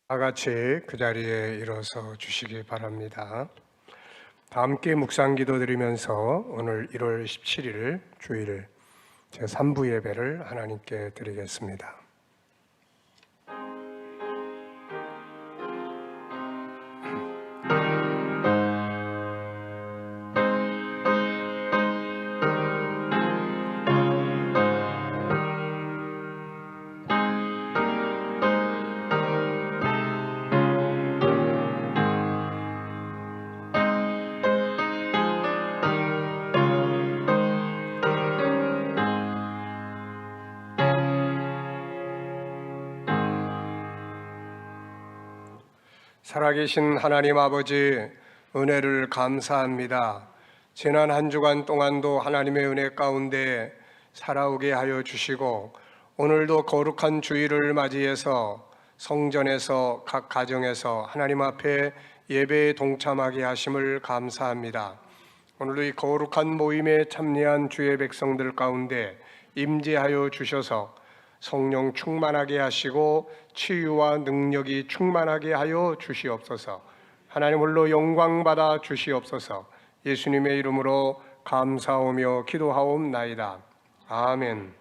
다 같이 그 자리에 일어서 주시기 바랍니다. 다 함께 묵상 기도 드리면서 오늘 1월 17일 주일 제3부 예배를 하나님께 드리겠습니다. 살아계신 하나님 아버지, 은혜를 감사합니다. 지난 한 주간 동안도 하나님의 은혜 가운데 살아오게 하여 주시고, 오늘도 거룩한 주일을 맞이해서 성전에서 각 가정에서 하나님 앞에 예배에 동참하게 하심을 감사합니다. 오늘도 이 거룩한 모임에 참여한 주의 백성들 가운데 임재하여 주셔서 성령 충만하게 하시고 치유와 능력이 충만하게 하여 주시옵소서. 하나님 홀로 영광 받아 주시옵소서. 예수님의 이름으로 감사하며 기도하옵나이다. 아멘.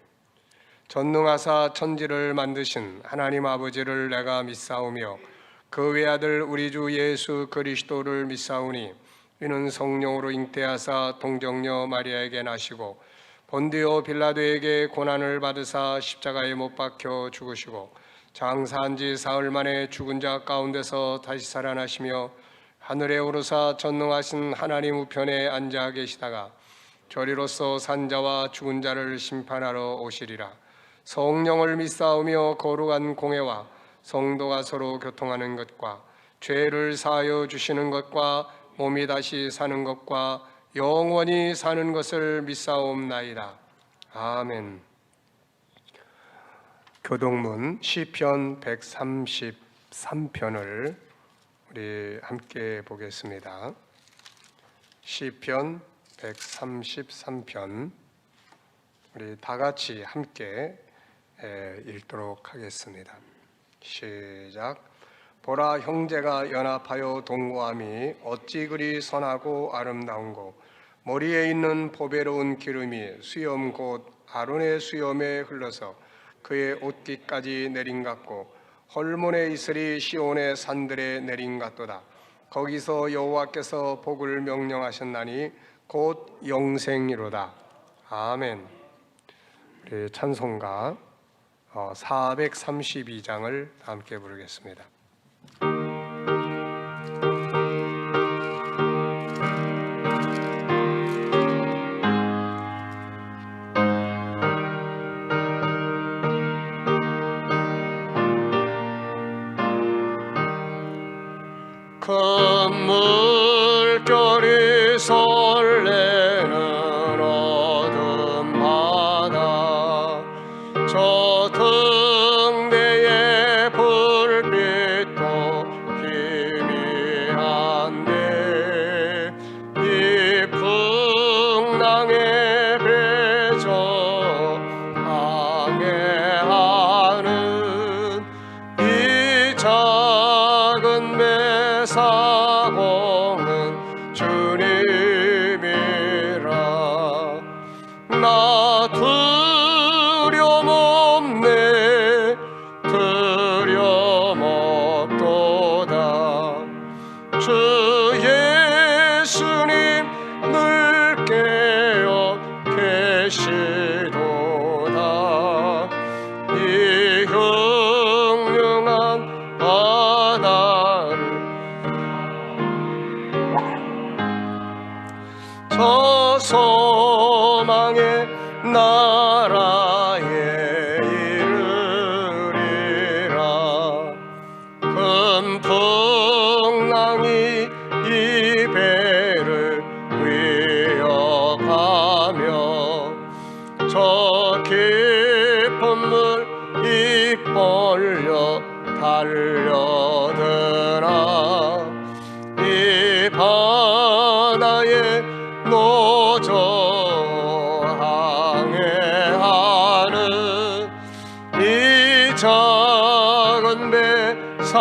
전능하사 천지를 만드신 하나님 아버지를 내가 믿사오며 그 외아들 우리 주 예수 그리스도를 믿사오니 이는 성령으로 잉태하사 동정녀 마리아에게 나시고 본디오 빌라도에게 고난을 받으사 십자가에 못 박혀 죽으시고 장사한 지 사흘 만에 죽은 자 가운데서 다시 살아나시며 하늘에 오르사 전능하신 하나님 우편에 앉아 계시다가 저리로서 산 자와 죽은 자를 심판하러 오시리라. 성령을 믿사오며 거룩한 공회와 성도가 서로 교통하는 것과 죄를 사하여 주시는 것과 몸이 다시 사는 것과 영원히 사는 것을 믿사옵나이다. 아멘. 교동문 시편 133편을 우리 함께 보겠습니다. 시편 133편 우리 다 같이 함께 읽도록 하겠습니다. 시작. 보라, 형제가 연합하여 동거함이 어찌 그리 선하고 아름다운고, 머리에 있는 보배로운 기름이 수염 곧 아론의 수염에 흘러서 그의 옷깃까지 내린 같고 헐몬의 이슬이 시온의 산들에 내린 같도다. 거기서 여호와께서 복을 명령하셨나니 곧 영생이로다. 아멘. 우리 찬송가 432장을 함께 부르겠습니다. 큰 물결이 설레는 어둠 바다, 저 등대의 불빛도 희미한데 이 풍랑에 배저 항해하는 이 작은 배 사공은 주님이라. 나 두려움 없네, 두려움 없도다. 주 예수님 늘 깨어 계시도다. 이 흉흉한 바다를 저 소망의 나라에 이르리라. 큰 풍랑이 이 배를 위협하며 저 깊은 물 입벌려 달려드나. 이 바다에 노저 항해하는 이 작은 배 사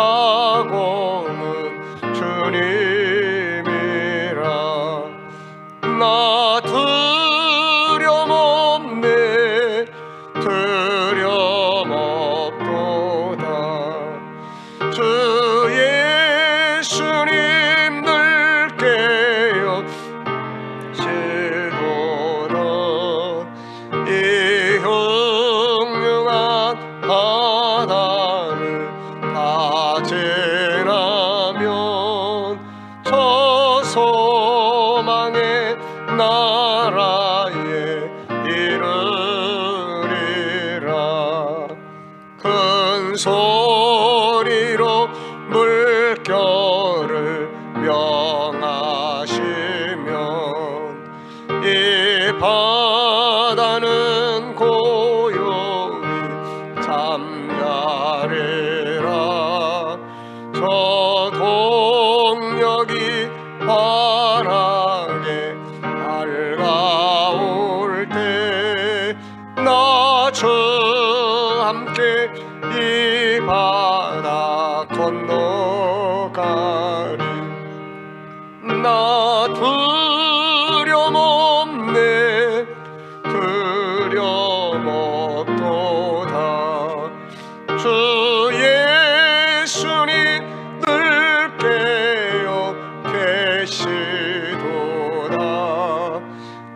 소리로 물결을 명하시면 이 바다는 고요히 잠자리라. 저 동력이 환하게 밝아올 때 나 저와 함께 이 바다 건너가리. 나 두려움 없네 두려움 없도다. 주 예수님 늘 깨어 계시도다.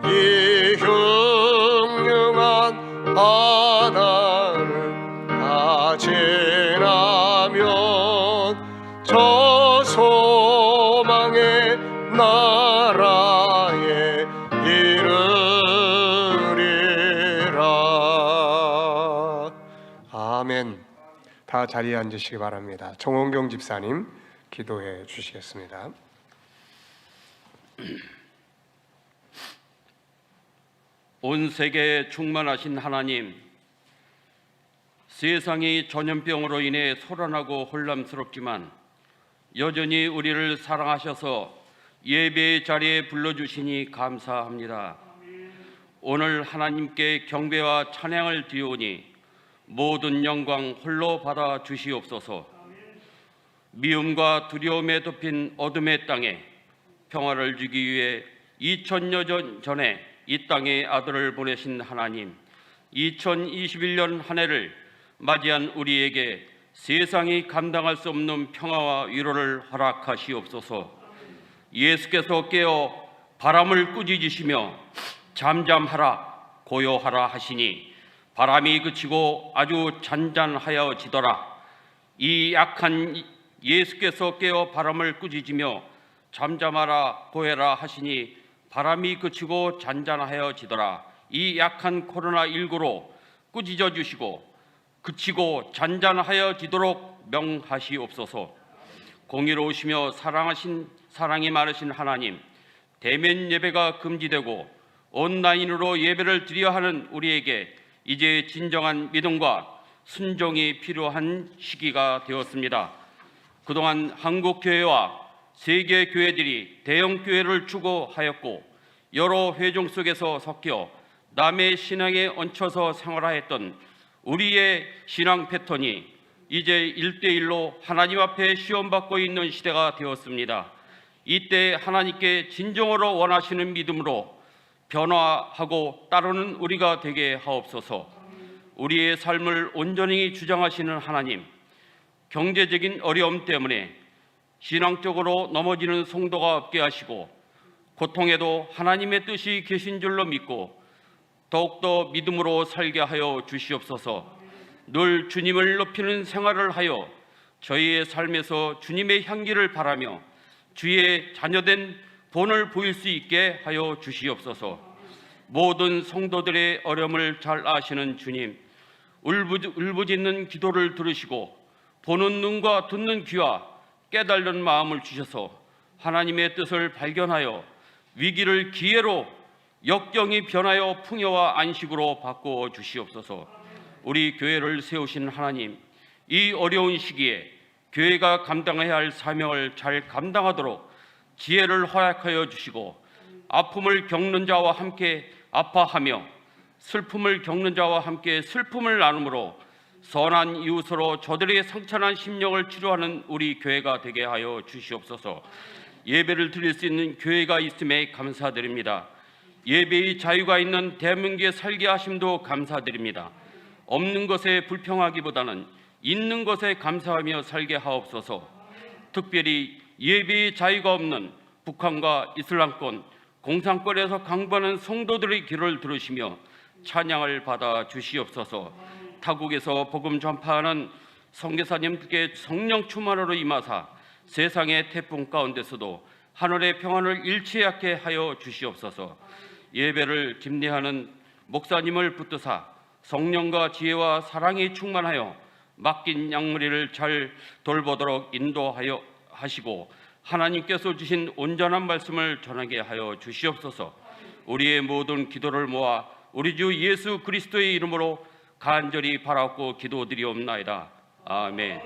이 흉흉한 바다를 다 지나면 저 소망의 나라에 이르리라. 아멘. 다 자리에 앉으시기 바랍니다. 정원경 집사님 기도해 주시겠습니다. 온 세계에 충만하신 하나님, 세상이 전염병으로 인해 소란하고 혼란스럽지만 여전히 우리를 사랑하셔서 예배의 자리에 불러주시니 감사합니다. 오늘 하나님께 경배와 찬양을 드리오니 모든 영광 홀로 받아 주시옵소서. 미움과 두려움에 덮인 어둠의 땅에 평화를 주기 위해 2000여 년 전에 이 땅에 아들을 보내신 하나님, 2021년 한 해를 맞이한 우리에게 세상이 감당할 수 없는 평화와 위로를 허락하시옵소서. 예수께서 깨어 바람을 꾸짖으시며 잠잠하라 고요하라 하시니 바람이 그치고 아주 잔잔하여지더라. 이 약한 예수께서 깨어 바람을 꾸짖으며 잠잠하라 고요하라 하시니 바람이 그치고 잔잔하여지더라. 이 약한 코로나19로 꾸짖어 주시고 그치고 잔잔하여지도록 명하시옵소서. 공의로우시며 사랑이 많으신 하나님, 대면 예배가 금지되고 온라인으로 예배를 드려야 하는 우리에게 이제 진정한 믿음과 순종이 필요한 시기가 되었습니다. 그동안 한국 교회와 세계 교회들이 대형 교회를 추구하였고 여러 회종 속에서 섞여 남의 신앙에 얹혀서 생활하였던 우리의 신앙 패턴이 이제 1대1로 하나님 앞에 시험받고 있는 시대가 되었습니다. 이때 하나님께 진정으로 원하시는 믿음으로 변화하고 따르는 우리가 되게 하옵소서. 우리의 삶을 온전히 주장하시는 하나님, 경제적인 어려움 때문에 신앙적으로 넘어지는 성도가 없게 하시고 고통에도 하나님의 뜻이 계신 줄로 믿고 더욱더 믿음으로 살게 하여 주시옵소서. 늘 주님을 높이는 생활을 하여 저희의 삶에서 주님의 향기를 바라며 주의 자녀된 본을 보일 수 있게 하여 주시옵소서. 모든 성도들의 어려움을 잘 아시는 주님, 울부짖는 기도를 들으시고 보는 눈과 듣는 귀와 깨달는 마음을 주셔서 하나님의 뜻을 발견하여 위기를 기회로 역경이 변하여 풍요와 안식으로 바꾸어 주시옵소서. 우리 교회를 세우신 하나님, 이 어려운 시기에 교회가 감당해야 할 사명을 잘 감당하도록 지혜를 허락하여 주시고 아픔을 겪는 자와 함께 아파하며 슬픔을 겪는 자와 함께 슬픔을 나눔으로 선한 이웃으로 저들의 상처난 심령을 치료하는 우리 교회가 되게 하여 주시옵소서. 예배를 드릴 수 있는 교회가 있음에 감사드립니다. 예배의 자유가 있는 대한민국에 살게 하심도 감사드립니다. 없는 것에 불평하기보다는 있는 것에 감사하며 살게 하옵소서. 특별히 예배의 자유가 없는 북한과 이슬람권, 공산권에서 강구하는 성도들의 기도를 들으시며 찬양을 받아 주시옵소서. 타국에서 복음 전파하는 선교사님들께 성령 충만으로 임하사 세상의 태풍 가운데서도 하늘의 평안을 일치하게 하여 주시옵소서. 예배를 집례하는 목사님을 붙드사 성령과 지혜와 사랑이 충만하여 맡긴 양무리를 잘 돌보도록 인도하여 하시고 하나님께서 주신 온전한 말씀을 전하게 하여 주시옵소서. 우리의 모든 기도를 모아 우리 주 예수 그리스도의 이름으로 간절히 바라옵고 기도드리옵나이다. 아멘.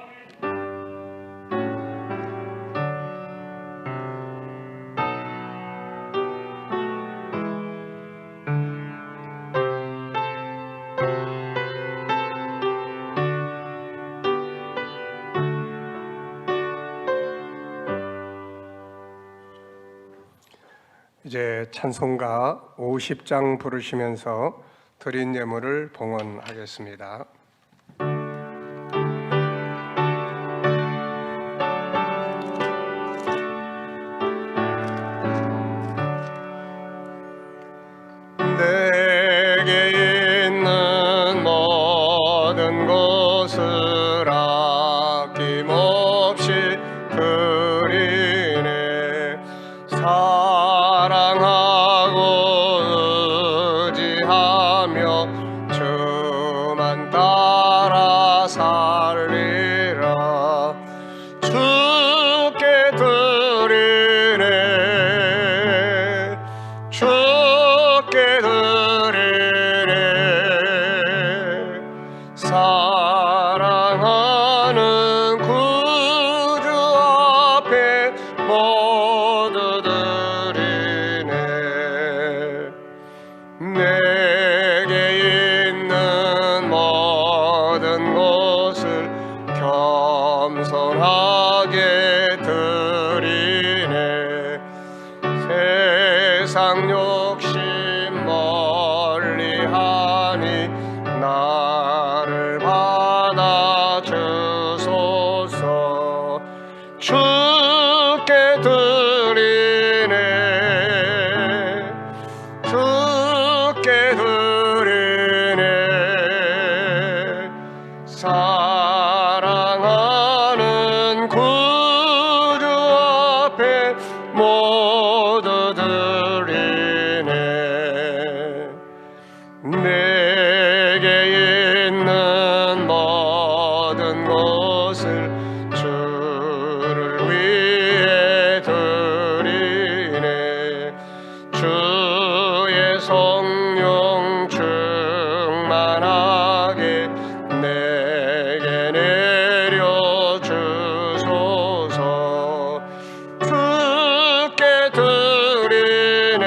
이제 찬송가 50장 부르시면서 드린 예물을 봉헌하겠습니다. 내게 있는 모든 것을 아낌없이 드리네. 사랑하고 의지하며 주만 따라 살리라. 주께 드리네. 주께 드리네. 사랑하는 구주 앞에 모두 드리네. 내게 있는 모든 것을 겸손하게 드리네. 세상 욕심 멀리하니 나를 받아 주소서. 주께 드리네. 주께 드리네. 사랑하는 구주 앞에 모두 드리네. 내게 있는 모든 것을 주를 위해 드리네. 주의 성령 충만하게 내게 내려 주소서. 주께 드리네.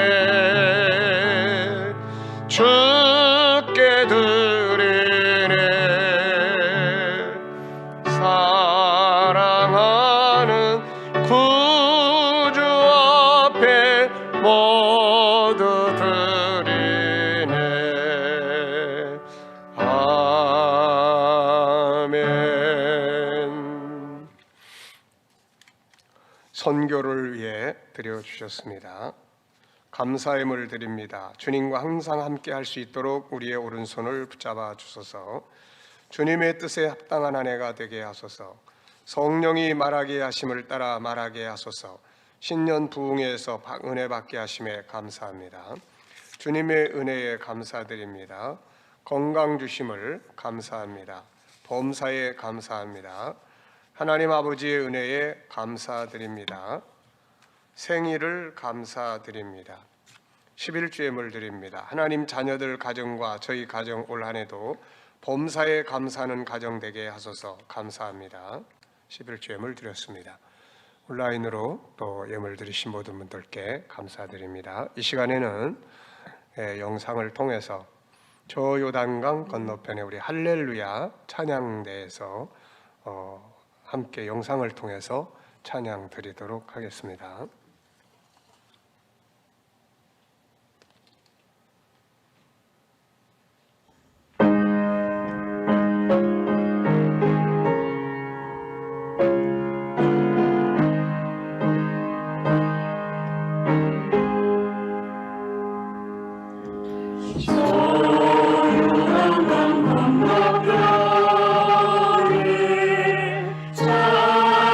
주께 드리네. 사랑하는 구주 앞에 모두 드리네. 아멘. 선교를 위해 드려주셨습니다. 감사함을 드립니다. 주님과 항상 함께 할 수 있도록 우리의 오른손을 붙잡아 주소서. 주님의 뜻에 합당한 한 해가 되게 하소서. 성령이 말하게 하심을 따라 말하게 하소서. 신년 부흥회에서 은혜 받게 하심에 감사합니다. 주님의 은혜에 감사드립니다. 건강 주심을 감사합니다. 범사에 감사합니다. 하나님 아버지의 은혜에 감사드립니다. 생일을 감사드립니다. 11주 예물 드립니다. 하나님 자녀들 가정과 저희 가정 올 한 해도 범사에 감사하는 가정 되게 하소서. 감사합니다. 11주 예물 드렸습니다. 온라인으로 또 예물 드리신 모든 분들께 감사드립니다. 이 시간에는 영상을 통해서 저 요단강 건너편에 우리 할렐루야 찬양대에서 함께 영상을 통해서 찬양 드리도록 하겠습니다.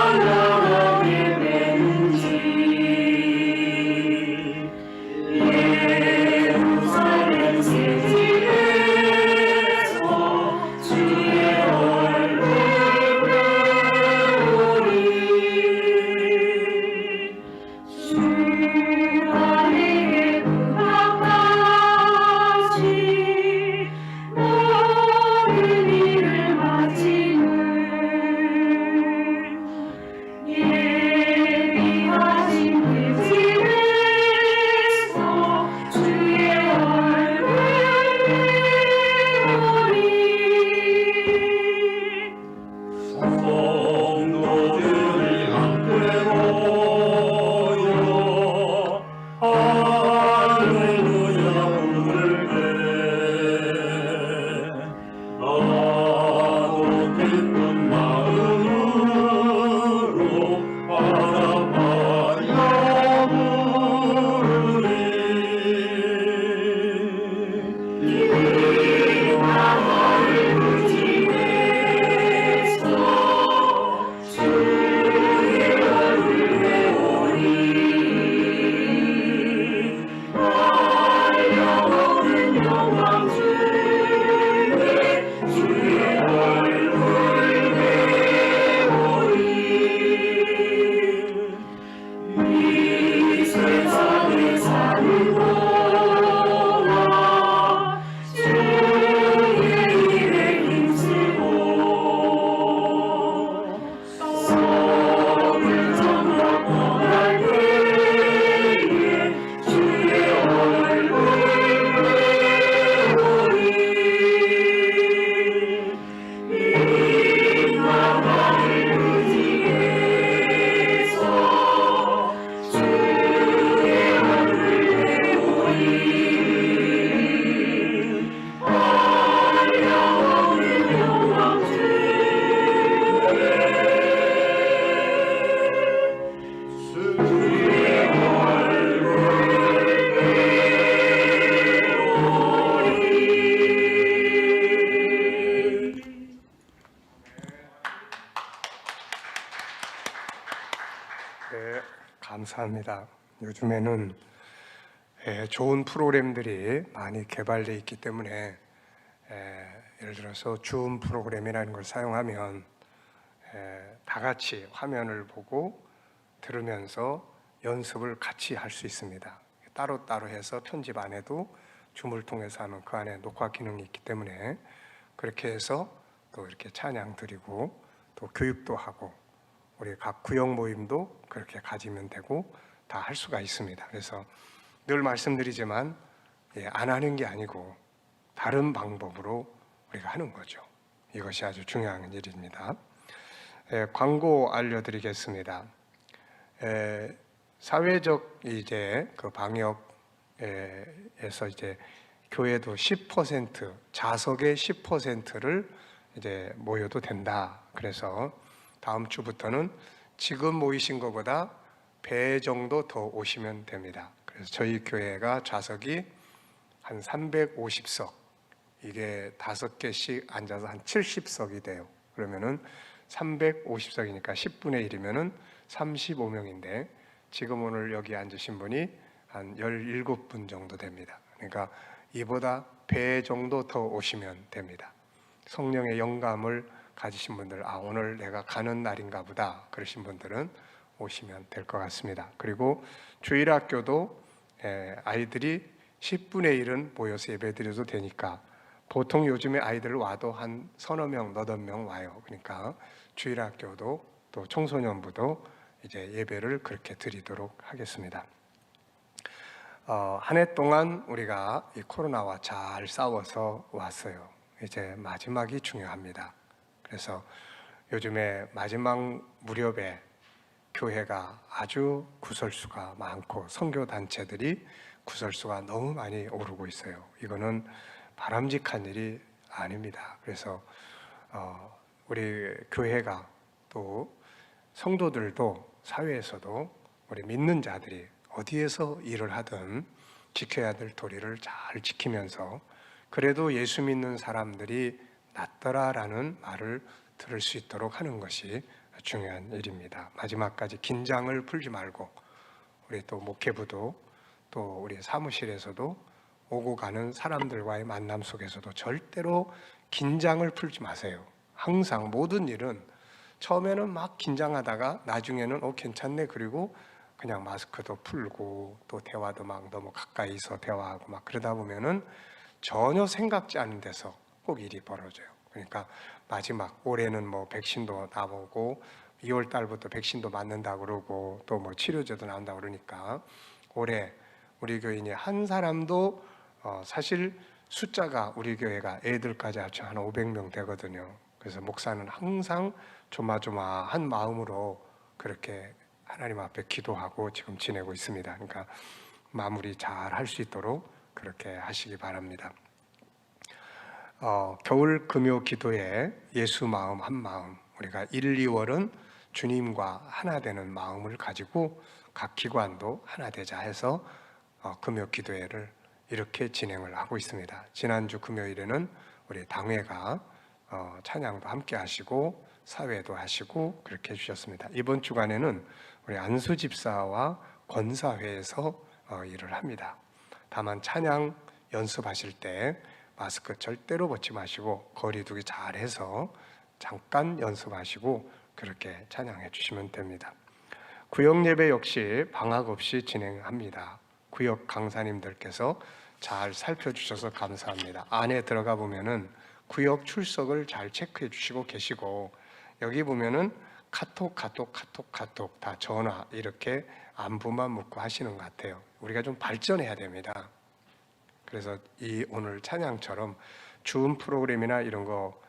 찬양하게 왠지 감사합니다. 요즘에는 좋은 프로그램들이 많이 개발되어 있기 때문에 예를 들어서 줌 프로그램이라는 걸 사용하면 다 같이 화면을 보고 들으면서 연습을 같이 할 수 있습니다. 따로따로 해서 편집 안 해도 줌을 통해서 하면 그 안에 녹화 기능이 있기 때문에 그렇게 해서 또 이렇게 찬양 드리고 또 교육도 하고 우리 각 구역 모임도 그렇게 가지면 되고 다 할 수가 있습니다. 그래서 늘 말씀드리지만 안 하는 게 아니고 다른 방법으로 우리가 하는 거죠. 이것이 아주 중요한 일입니다. 광고 알려드리겠습니다. 사회적 이제 그 방역에서 이제 교회도 10% 좌석의 10%를 이제 모여도 된다. 그래서 다음 주부터는 지금 모이신 것보다 배 정도 더 오시면 됩니다. 그래서 저희 교회가 좌석이 한 350석, 이게 5개씩 앉아서 한 70석이 돼요. 그러면은 350석이니까 10분의 1이면은 35명인데 지금 오늘 여기 앉으신 분이 한 17분 정도 됩니다. 그러니까 이보다 배 정도 더 오시면 됩니다. 성령의 영감을 가지신 분들, 오늘 내가 가는 날인가 보다 그러신 분들은 오시면 될 것 같습니다. 그리고 주일학교도 아이들이 10분의 1은 모여서 예배드려도 되니까 보통 요즘에 아이들 와도 한 서너 명, 너댓 명 와요. 그러니까 주일학교도 또 청소년부도 이제 예배를 그렇게 드리도록 하겠습니다. 한 해 동안 우리가 이 코로나와 잘 싸워서 왔어요. 이제 마지막이 중요합니다. 그래서 요즘에 마지막 무렵에 교회가 아주 구설수가 많고 선교단체들이 구설수가 너무 많이 오르고 있어요. 이거는 바람직한 일이 아닙니다. 그래서 우리 교회가 또 성도들도 사회에서도 우리 믿는 자들이 어디에서 일을 하든 지켜야 될 도리를 잘 지키면서 그래도 예수 믿는 사람들이 낫더라라는 말을 들을 수 있도록 하는 것이 중요한 일입니다. 마지막까지 긴장을 풀지 말고 우리 또 목회부도 또 우리 사무실에서도 오고 가는 사람들과의 만남 속에서도 절대로 긴장을 풀지 마세요. 항상 모든 일은 처음에는 막 긴장하다가 나중에는 괜찮네, 그리고 그냥 마스크도 풀고 또 대화도 막 너무 가까이서 대화하고 막 그러다 보면은 전혀 생각지 않은 데서 꼭 일이 벌어져요. 그러니까 마지막 올해는 뭐 백신도 나오고 2월 달부터 백신도 맞는다 그러고 또 뭐 치료제도 나온다 그러니까 올해 우리 교인이 한 사람도 사실 숫자가 우리 교회가 애들까지 합쳐 한 500명 되거든요. 그래서 목사는 항상 조마조마한 마음으로 그렇게 하나님 앞에 기도하고 지금 지내고 있습니다. 그러니까 마무리 잘 할 수 있도록 그렇게 하시기 바랍니다. 겨울 금요 기도에 예수 마음 한 마음, 우리가 1, 2월은 주님과 하나 되는 마음을 가지고 각 기관도 하나 되자 해서 금요 기도회를 이렇게 진행을 하고 있습니다. 지난주 금요일에는 우리 당회가 찬양도 함께 하시고 사회도 하시고 그렇게 해주셨습니다. 이번 주간에는 우리 안수 집사와 권사회에서 일을 합니다. 다만 찬양 연습하실 때 마스크 절대로 벗지 마시고 거리두기 잘 해서 잠깐 연습하시고 그렇게 찬양해 주시면 됩니다. 구역 예배 역시 방학 없이 진행합니다. 구역 강사님들께서 잘 살펴주셔서 감사합니다. 안에 들어가 보면은 구역 출석을 잘 체크해 주시고 계시고 여기 보면은 카톡 다 전화 이렇게 안부만 묻고 하시는 것 같아요. 우리가 좀 발전해야 됩니다. 그래서 이 오늘 찬양처럼 줌 프로그램이나 이런 거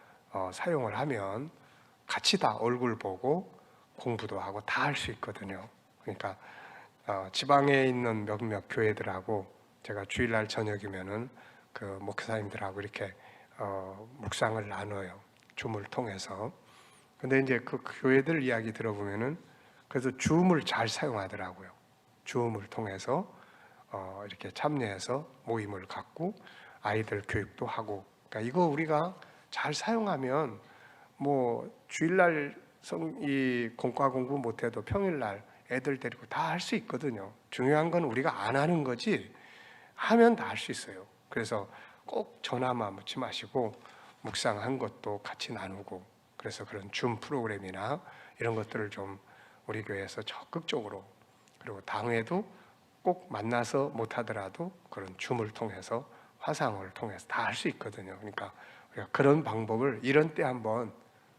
사용을 하면 같이 다 얼굴 보고 공부도 하고 다 할 수 있거든요. 그러니까 지방에 있는 몇몇 교회들하고 제가 주일날 저녁이면은 그 목사님들하고 이렇게 묵상을 나눠요. 줌을 통해서. 근데 이제 그 교회들 이야기 들어보면은 그래서 줌을 잘 사용하더라고요. 줌을 통해서 이렇게 참여해서 모임을 갖고 아이들 교육도 하고. 그러니까 이거 우리가 잘 사용하면 뭐 주일날 이 공과 공부 못해도 평일날 애들 데리고 다 할 수 있거든요. 중요한 건 우리가 안 하는 거지 하면 다 할 수 있어요. 그래서 꼭 전화만 묻지 마시고 묵상한 것도 같이 나누고, 그래서 그런 줌 프로그램이나 이런 것들을 좀 우리 교회에서 적극적으로, 그리고 당회도 꼭 만나서 못하더라도 그런 줌을 통해서, 화상을 통해서 다 할 수 있거든요. 그러니까 우리가 그런 방법을 이런 때 한번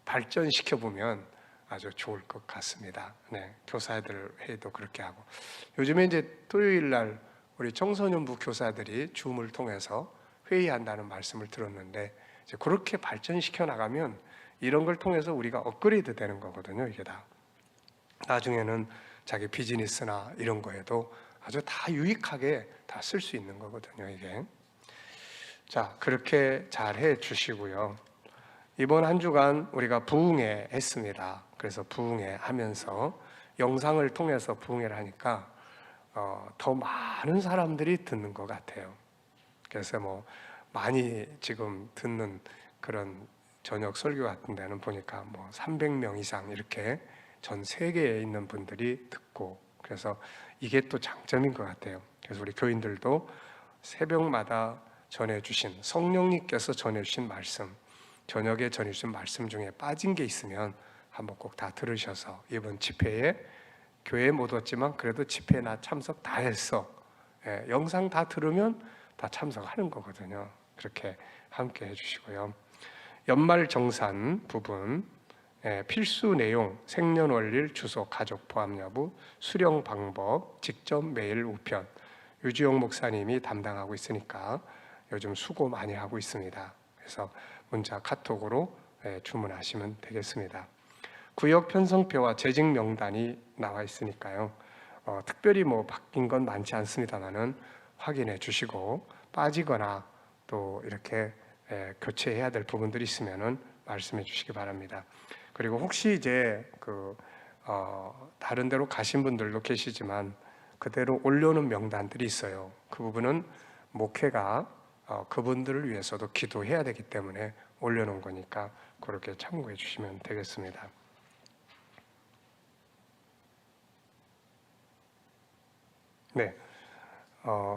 발전시켜 보면 아주 좋을 것 같습니다. 네, 교사들 회의도 그렇게 하고, 요즘에 이제 토요일 날 우리 청소년부 교사들이 줌을 통해서 회의한다는 말씀을 들었는데, 이제 그렇게 발전시켜 나가면 이런 걸 통해서 우리가 업그레이드 되는 거거든요. 이게 다 나중에는 자기 비즈니스나 이런 거에도 아주 다 유익하게 다 쓸 수 있는 거거든요. 이게. 자, 그렇게 잘 해 주시고요. 이번 한 주간 우리가 부흥회 했습니다. 그래서 부흥회 하면서 영상을 통해서 부흥회를 하니까 더 많은 사람들이 듣는 것 같아요. 그래서 뭐 많이 지금 듣는 그런 저녁 설교 같은 데는 보니까 뭐 300명 이상 이렇게 전 세계에 있는 분들이 듣고, 그래서 이게 또 장점인 것 같아요. 그래서 우리 교인들도 새벽마다 전해주신, 성령님께서 전해주신 말씀, 저녁에 전해주신 말씀 중에 빠진 게 있으면 한번 꼭 다 들으셔서, 이번 집회에 교회에 못 왔지만 그래도 집회나 참석 다 했어, 영상 다 들으면 다 참석하는 거거든요. 그렇게 함께 해주시고요. 연말 정산 부분, 필수 내용, 생년월일, 주소, 가족 포함 여부, 수령 방법, 직접 메일 우편, 유지용 목사님이 담당하고 있으니까 요즘 수고 많이 하고 있습니다. 그래서 문자, 카톡으로 주문하시면 되겠습니다. 구역 편성표와 재직 명단이 나와 있으니까요. 특별히 뭐 바뀐 건 많지 않습니다만은 확인해 주시고, 빠지거나 또 이렇게 교체해야 될 부분들이 있으면은 말씀해 주시기 바랍니다. 그리고 혹시 이제 다른 데로 가신 분들도 계시지만 그대로 올려놓은 명단들이 있어요. 그 부분은 목회가 그분들을 위해서도 기도해야 되기 때문에 올려놓은 거니까 그렇게 참고해 주시면 되겠습니다. 네.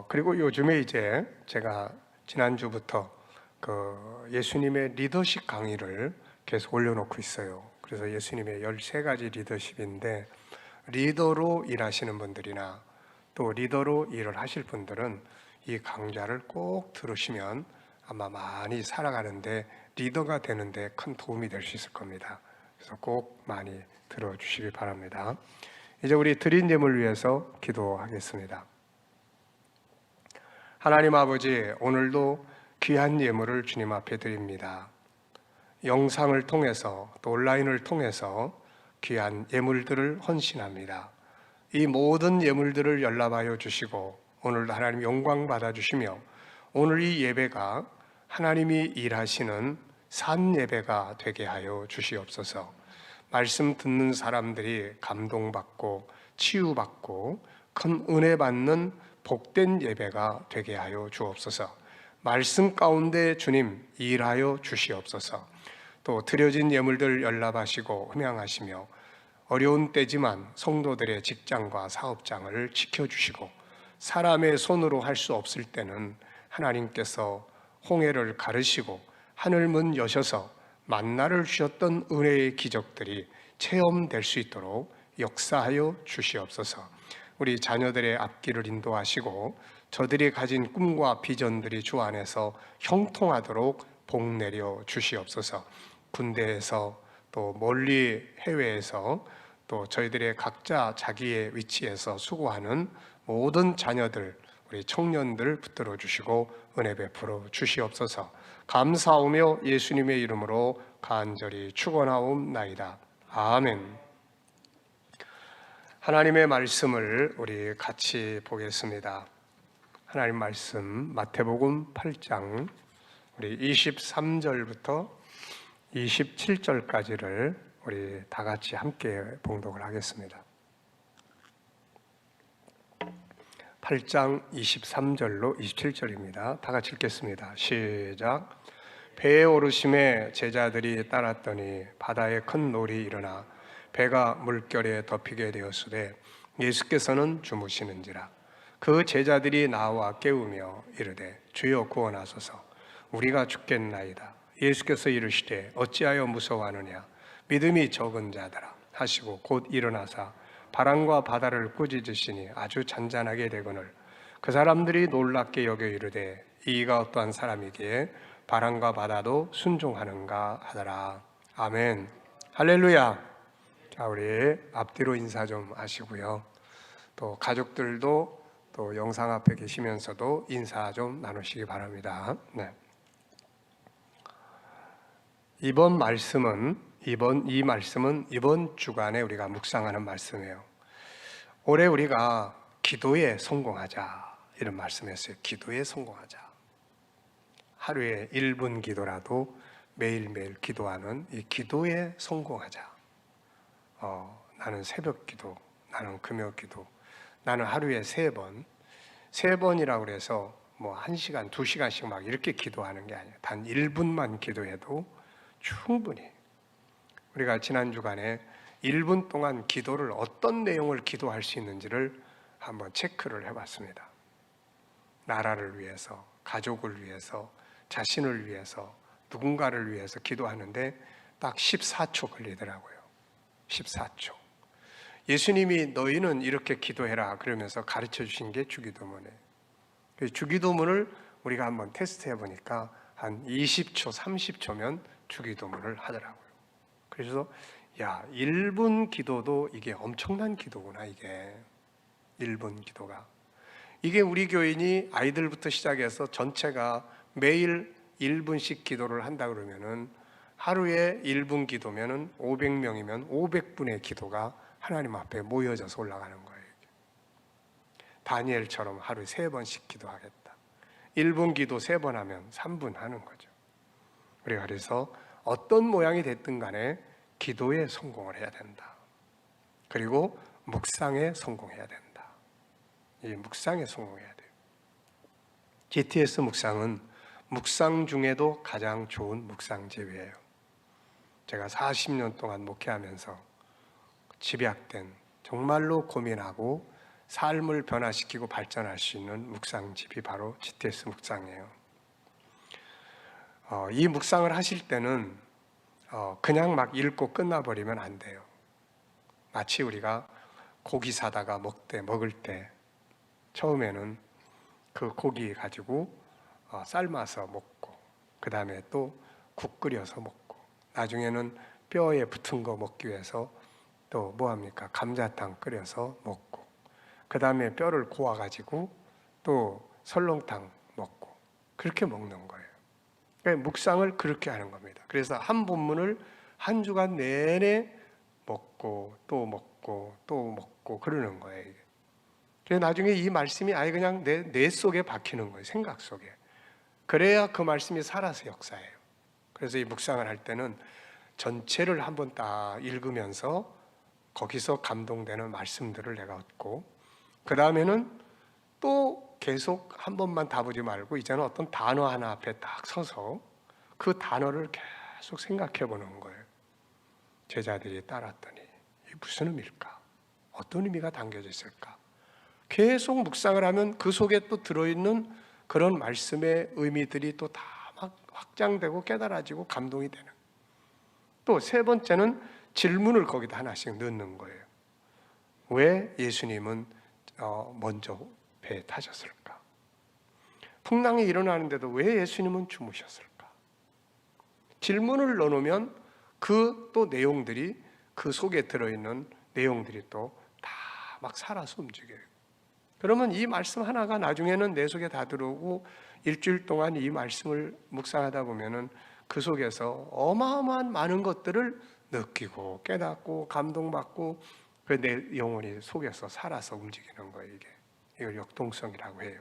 그리고 요즘에 이제 제가 지난주부터 그 예수님의 리더십 강의를 계속 올려놓고 있어요. 그래서 예수님의 13가지 리더십인데, 리더로 일하시는 분들이나 또 리더로 일을 하실 분들은 이 강좌를 꼭 들으시면 아마 많이 살아가는데, 리더가 되는데 큰 도움이 될 수 있을 겁니다. 그래서 꼭 많이 들어주시기 바랍니다. 이제 우리 드린 예물 위해서 기도하겠습니다. 하나님 아버지, 오늘도 귀한 예물을 주님 앞에 드립니다. 영상을 통해서 또 온라인을 통해서 귀한 예물들을 헌신합니다. 이 모든 예물들을 연락하여 주시고 오늘도 하나님 영광 받아주시며, 오늘 이 예배가 하나님이 일하시는 산 예배가 되게 하여 주시옵소서. 말씀 듣는 사람들이 감동받고 치유받고 큰 은혜 받는 복된 예배가 되게 하여 주옵소서. 말씀 가운데 주님 일하여 주시옵소서. 또 드려진 예물들 연락하시고 흠양하시며, 어려운 때지만 성도들의 직장과 사업장을 지켜주시고, 사람의 손으로 할 수 없을 때는 하나님께서 홍해를 가르시고 하늘문 여셔서 만나를 주셨던 은혜의 기적들이 체험될 수 있도록 역사하여 주시옵소서. 우리 자녀들의 앞길을 인도하시고 저들이 가진 꿈과 비전들이 주 안에서 형통하도록 복 내려 주시옵소서. 군대에서 또 멀리 해외에서 또 저희들의 각자 자기의 위치에서 수고하는 모든 자녀들, 우리 청년들 붙들어 주시고 은혜 베풀어 주시옵소서. 감사하며 예수님의 이름으로 간절히 축원하옵나이다. 아멘. 하나님의 말씀을 우리 같이 보겠습니다. 하나님 말씀 마태복음 8장 우리 23절부터 27절까지를 우리 다 같이 함께 봉독을 하겠습니다. 8장 23절로 27절입니다. 다 같이 읽겠습니다. 시작. 배에 오르심에 제자들이 따랐더니 바다에 큰 놀이 일어나 배가 물결에 덮이게 되었으되 예수께서는 주무시는지라. 그 제자들이 나와 깨우며 이르되 주여 구원하소서, 우리가 죽겠나이다. 예수께서 이르시되 어찌하여 무서워하느냐, 믿음이 적은 자들아 하시고 곧 일어나사 바람과 바다를 꾸짖으시니 아주 잔잔하게 되거늘 그 사람들이 놀랍게 여겨 이르되 이가 어떠한 사람이기에 바람과 바다도 순종하는가 하더라. 아멘. 할렐루야. 자, 우리 앞뒤로 인사 좀 하시고요. 또 가족들도 또 영상 앞에 계시면서도 인사 좀 나누시기 바랍니다. 네. 이 말씀은 이번 주간에 우리가 묵상하는 말씀이에요. 올해 우리가 기도에 성공하자 이런 말씀했어요. 기도에 성공하자. 하루에 1분 기도라도 매일매일 기도하는 이 기도에 성공하자. 나는 새벽 기도, 나는 금요 기도, 나는 하루에 3번이라고 그래서 뭐 1시간, 2시간씩 막 이렇게 기도하는 게 아니에요. 단 1분만 기도해도 충분히. 우리가 지난 주간에 1분 동안 기도를 어떤 내용을 기도할 수 있는지를 한번 체크를 해봤습니다. 나라를 위해서, 가족을 위해서, 자신을 위해서, 누군가를 위해서 기도하는데 딱 14초 걸리더라고요. 14초. 예수님이 너희는 이렇게 기도해라 그러면서 가르쳐 주신 게 주기도문이에요. 주기도문을 우리가 한번 테스트해 보니까 한 20초, 30초면 주기도문을 하더라고요. 그래서 1분 기도도 이게 엄청난 기도구나. 이게 1분 기도가, 이게 우리 교인이 아이들부터 시작해서 전체가 매일 1분씩 기도를 한다 그러면은 하루에 1분 기도면은 500명이면 500분의 기도가 하나님 앞에 모여져서 올라가는 거예요. 다니엘처럼 하루에 3번씩 기도하겠다. 1분 기도 3번 하면 3분 하는 거죠. 우리가 그래서 어떤 모양이 됐든 간에 기도에 성공을 해야 된다. 그리고 묵상에 성공해야 된다. 이 묵상에 성공해야 돼요. GTS 묵상은 묵상 중에도 가장 좋은 묵상집이에요. 제가 40년 동안 목회하면서 집약된, 정말로 고민하고 삶을 변화시키고 발전할 수 있는 묵상집이 바로 GTS 묵상이에요. 이 묵상을 하실 때는 그냥 막 읽고 끝나버리면 안 돼요. 마치 우리가 고기 사다가 먹을 때 처음에는 그 고기 가지고 삶아서 먹고, 그 다음에 또 국 끓여서 먹고, 나중에는 뼈에 붙은 거 먹기 위해서 또 뭐합니까? 감자탕 끓여서 먹고, 그 다음에 뼈를 고아가지고 또 설렁탕 먹고, 그렇게 먹는 거예요. 그러니까 묵상을 그렇게 하는 겁니다. 그래서 한 본문을 한 주간 내내 먹고 또 먹고 또 먹고 그러는 거예요. 이게. 그래서 나중에 이 말씀이 아예 그냥 내 속에 박히는 거예요. 생각 속에. 그래야 그 말씀이 살아서 역사해요. 그래서 이 묵상을 할 때는 전체를 한번 딱 읽으면서 거기서 감동되는 말씀들을 내가 얻고, 그 다음에는 또 계속 한 번만 다 보지 말고 이제는 어떤 단어 하나 앞에 딱 서서 그 단어를 계속 생각해 보는 거예요. 제자들이 따랐더니 이게 무슨 의미일까? 어떤 의미가 담겨져 있을까? 계속 묵상을 하면 그 속에 또 들어있는 그런 말씀의 의미들이 또 다 막 확장되고 깨달아지고 감동이 되는. 또 3번째는 질문을 거기다 하나씩 넣는 거예요. 왜 예수님은 먼저 배에 타셨을까? 풍랑이 일어나는데도 왜 예수님은 주무셨을까? 질문을 넣어놓으면 그 또 내용들이, 그 속에 들어있는 내용들이 또 다 막 살아서 움직여요. 그러면 이 말씀 하나가 나중에는 내 속에 다 들어오고, 일주일 동안 이 말씀을 묵상하다 보면은 그 속에서 어마어마한 많은 것들을 느끼고 깨닫고 감동받고, 그 내 영혼이 속에서 살아서 움직이는 거예요. 이걸 역동성이라고 해요.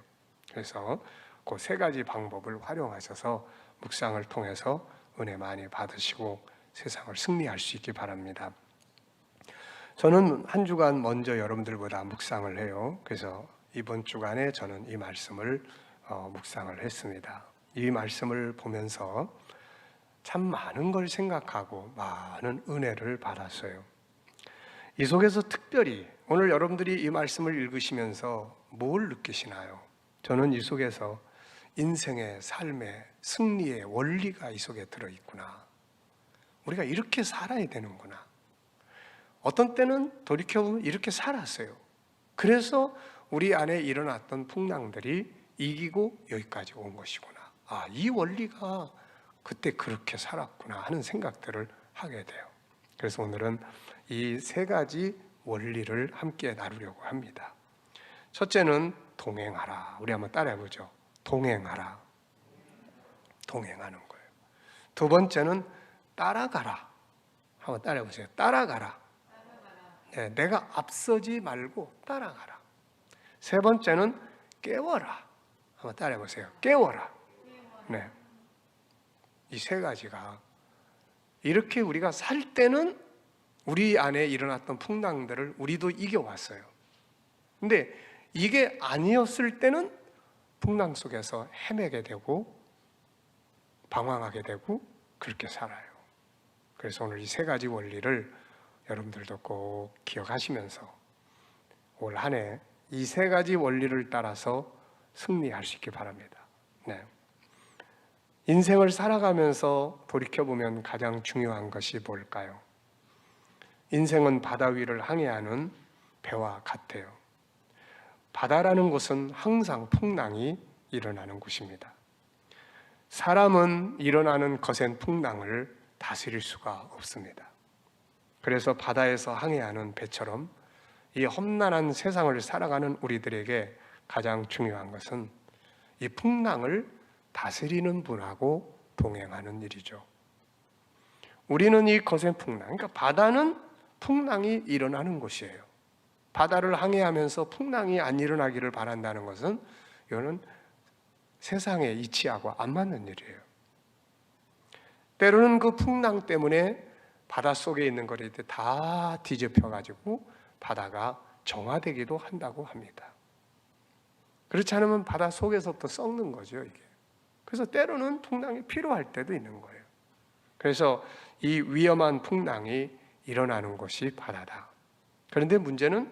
그래서 그 3가지 방법을 활용하셔서 묵상을 통해서 은혜 많이 받으시고 세상을 승리할 수 있기 바랍니다. 저는 한 주간 먼저 여러분들보다 묵상을 해요. 그래서 이번 주간에 저는 이 말씀을 묵상을 했습니다. 이 말씀을 보면서 참 많은 걸 생각하고 많은 은혜를 받았어요. 이 속에서 특별히 오늘 여러분들이 이 말씀을 읽으시면서 뭘 느끼시나요? 저는 이 속에서 인생의 삶의 승리의 원리가 이 속에 들어있구나. 우리가 이렇게 살아야 되는구나. 어떤 때는 돌이켜보면 이렇게 살았어요. 그래서 우리 안에 일어났던 풍랑들이 이기고 여기까지 온 것이구나. 아, 이 원리가 그때 그렇게 살았구나 하는 생각들을 하게 돼요. 그래서 오늘은 이 세 가지 원리를 함께 나누려고 합니다. 첫째는 동행하라. 우리 한번 따라해보죠. 동행하라. 동행하는 거예요. 두 번째는 따라가라. 한번 따라해보세요. 따라가라. 네, 내가 앞서지 말고 따라가라. 세 번째는 깨워라. 한번 따라해보세요. 깨워라. 네. 이 세 가지가 이렇게 우리가 살 때는 우리 안에 일어났던 풍랑들을 우리도 이겨왔어요. 근데 이게 아니었을 때는 풍랑 속에서 헤매게 되고 방황하게 되고 그렇게 살아요. 그래서 오늘 이 세 가지 원리를 여러분들도 꼭 기억하시면서 올 한 해 이 세 가지 원리를 따라서 승리할 수 있길 바랍니다. 네. 인생을 살아가면서 돌이켜보면 가장 중요한 것이 뭘까요? 인생은 바다 위를 항해하는 배와 같아요. 바다라는 곳은 항상 풍랑이 일어나는 곳입니다. 사람은 일어나는 거센 풍랑을 다스릴 수가 없습니다. 그래서 바다에서 항해하는 배처럼 이 험난한 세상을 살아가는 우리들에게 가장 중요한 것은 이 풍랑을 다스리는 분하고 동행하는 일이죠. 우리는 이 거센 풍랑, 그러니까 바다는 풍랑이 일어나는 곳이에요. 바다를 항해하면서 풍랑이 안 일어나기를 바란다는 것은 이거는 세상의 이치하고 안 맞는 일이에요. 때로는 그 풍랑 때문에 바닷속에 있는 것들이 다 뒤집혀가지고 바다가 정화되기도 한다고 합니다. 그렇지 않으면 바다 속에서부터 썩는 거죠, 이게. 그래서 때로는 풍랑이 필요할 때도 있는 거예요. 그래서 이 위험한 풍랑이 일어나는 곳이 바다다. 그런데 문제는